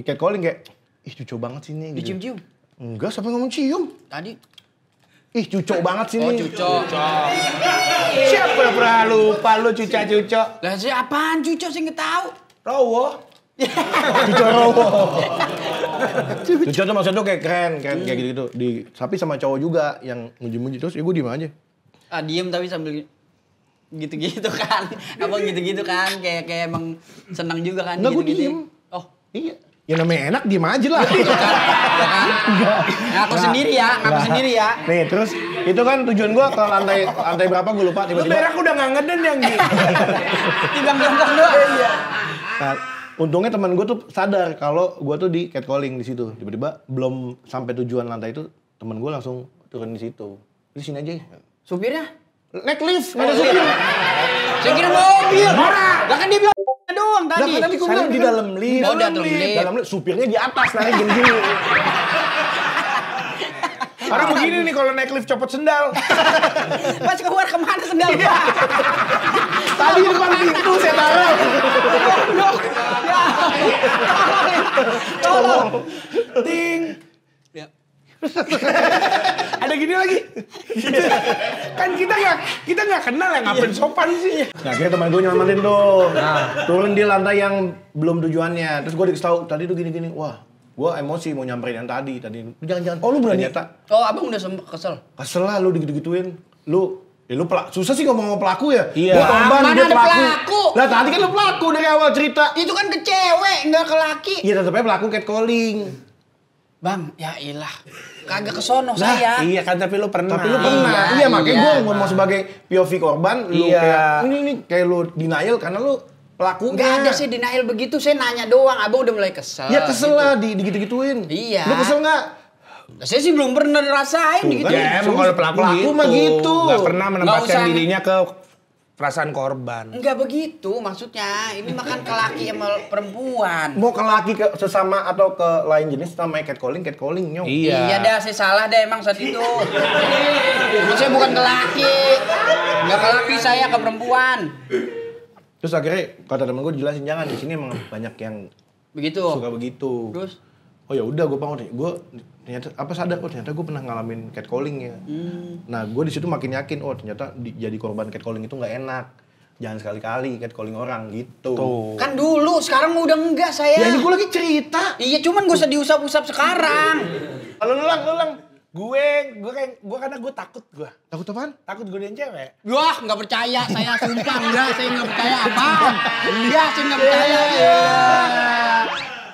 Speaker 4: catcalling kayak, ih cucok banget sih nih. Gitu.
Speaker 1: Dicium-cium.
Speaker 4: Enggak, sampai ngomong cium.
Speaker 1: Tadi.
Speaker 4: Ih cucok banget sih
Speaker 1: Oh,
Speaker 4: nih.
Speaker 1: cucok.
Speaker 2: Siapa yang pernah lupa lu cuca-cuca?
Speaker 1: Lah sih apaan cucok sih nggak tahu.
Speaker 2: Rowo.
Speaker 4: Cucok rowo. Cucok tuh maksudnya tuh kayak keren kayak gitu-gitu. Tapi sama cowok juga yang muji-muji terus ya gue diem aja.
Speaker 1: Ah diem tapi sambil gitu-gitu kan. Abang gitu-gitu kan kayak emang senang juga kan
Speaker 4: Enggak, gue
Speaker 1: gitu-gitu.
Speaker 4: diem.
Speaker 1: Oh,
Speaker 4: Iya. Ya namanya enak diem aja lah.
Speaker 1: ya kan? Ngaku sendiri ya, ngaku sendiri ya.
Speaker 4: Nih terus itu kan tujuan gue ke lantai berapa gue lupa
Speaker 2: Lu
Speaker 4: tiba-tiba.
Speaker 2: berak udah nggak ngeden yang gitu.
Speaker 1: Tigang jongkok doang.
Speaker 4: Nah, untungnya teman gue tuh sadar kalau gue tuh di catcalling di situ. Tiba-tiba belum sampai tujuan lantai itu teman gue langsung turun di situ. Di sini aja.
Speaker 1: Supirnya?
Speaker 4: Naik lift, nggak ada supir.
Speaker 1: Saya kira mobil. Lah kan dia bilang doang
Speaker 4: Lah
Speaker 1: tadi.
Speaker 4: kan tadi gue bilang di dalam lift.
Speaker 1: Oh, di dalam lift.
Speaker 4: Dalam lift, supirnya di atas naik gini-gini.
Speaker 2: Orang begini nih kalau naik lift copot sendal.
Speaker 1: Pas keluar kemana sendal gua?
Speaker 4: Tadi di depan pintu saya taruh.
Speaker 1: Tolong.
Speaker 2: Ting.
Speaker 1: Ya.
Speaker 2: Ada gini lagi. Kan kita nggak kenal ya, ngapain sopan sih.
Speaker 4: Nah, akhirnya teman gue nyelamatin tuh. Turun di lantai yang belum tujuannya. Terus gue dikasih tahu tadi tuh gini-gini. Wah, gue emosi mau nyamperin yang tadi. Jangan-jangan. Oh, lu berani? Ternyata
Speaker 1: Oh, abang udah kesel.
Speaker 4: kesel lah lu digitu-gituin. Lu susah sih ngomong sama pelaku ya.
Speaker 2: Iya.
Speaker 4: Gua korban,
Speaker 1: Mana
Speaker 4: dia
Speaker 1: ada
Speaker 4: pelaku.
Speaker 1: pelaku?
Speaker 4: Lah tadi kan lu pelaku dari awal cerita.
Speaker 1: Itu kan ke cewek, nggak ke laki.
Speaker 4: Iya tetep aja pelaku catcalling.
Speaker 1: Bang, ya ilah. Kagak kesono saya.
Speaker 2: Iya kan, tapi lu pernah.
Speaker 4: Tapi lu pernah. Iya, makanya
Speaker 1: iya.
Speaker 4: gue mau sebagai POV korban. Lu
Speaker 2: Iya.
Speaker 4: kayak ini kayak lu denial karena lu pelakunya.
Speaker 1: Nggak ada sih denial begitu, saya nanya doang. Abang udah mulai kesel.
Speaker 4: Ya kesel
Speaker 1: gitu.
Speaker 4: lah digitu-gituin.
Speaker 1: Iya.
Speaker 4: Lu kesel nggak?
Speaker 1: Saya sih belum pernah rasain gitu.
Speaker 2: Ya emang kalau pelaku gitu.
Speaker 4: mah gitu.
Speaker 2: Nggak pernah menempatkan
Speaker 1: Nggak usah.
Speaker 2: dirinya ke perasaan korban.
Speaker 1: Enggak begitu maksudnya. Ini makan ke laki sama perempuan.
Speaker 4: Mau ke laki ke sesama atau ke lain jenis namanya catcalling nyong.
Speaker 1: Iya dah, saya salah deh emang saat itu. Maksudnya bukan ke laki. Enggak ke laki, saya ke perempuan.
Speaker 4: Terus akhirnya kata temen gue jelasin jangan di sini emang banyak yang
Speaker 1: Begitu.
Speaker 4: suka begitu.
Speaker 1: Terus?
Speaker 4: Oh ya udah gue bangun gue ternyata sadar ternyata gue pernah ngalamin catcalling ya. Nah gue di situ makin yakin ternyata jadi korban catcalling itu nggak enak. Jangan sekali-kali catcalling orang gitu.
Speaker 1: Kan dulu, sekarang udah enggak saya.
Speaker 4: Ya ini gue lagi cerita.
Speaker 1: Iya, cuman gak usah diusap-usap sekarang.
Speaker 4: Lu lang.
Speaker 2: Gue karena gue takut gue.
Speaker 4: Takut apaan?
Speaker 2: Takut gue cewek.
Speaker 1: Wah, nggak percaya. Saya sumpah enggak, saya nggak percaya apaan. Iya, saya nggak percaya.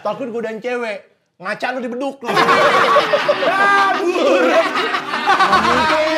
Speaker 4: Takut godain cewek. Ngaca lu dibeduk lu.
Speaker 2: Kabur.
Speaker 4: Nggak mungkin.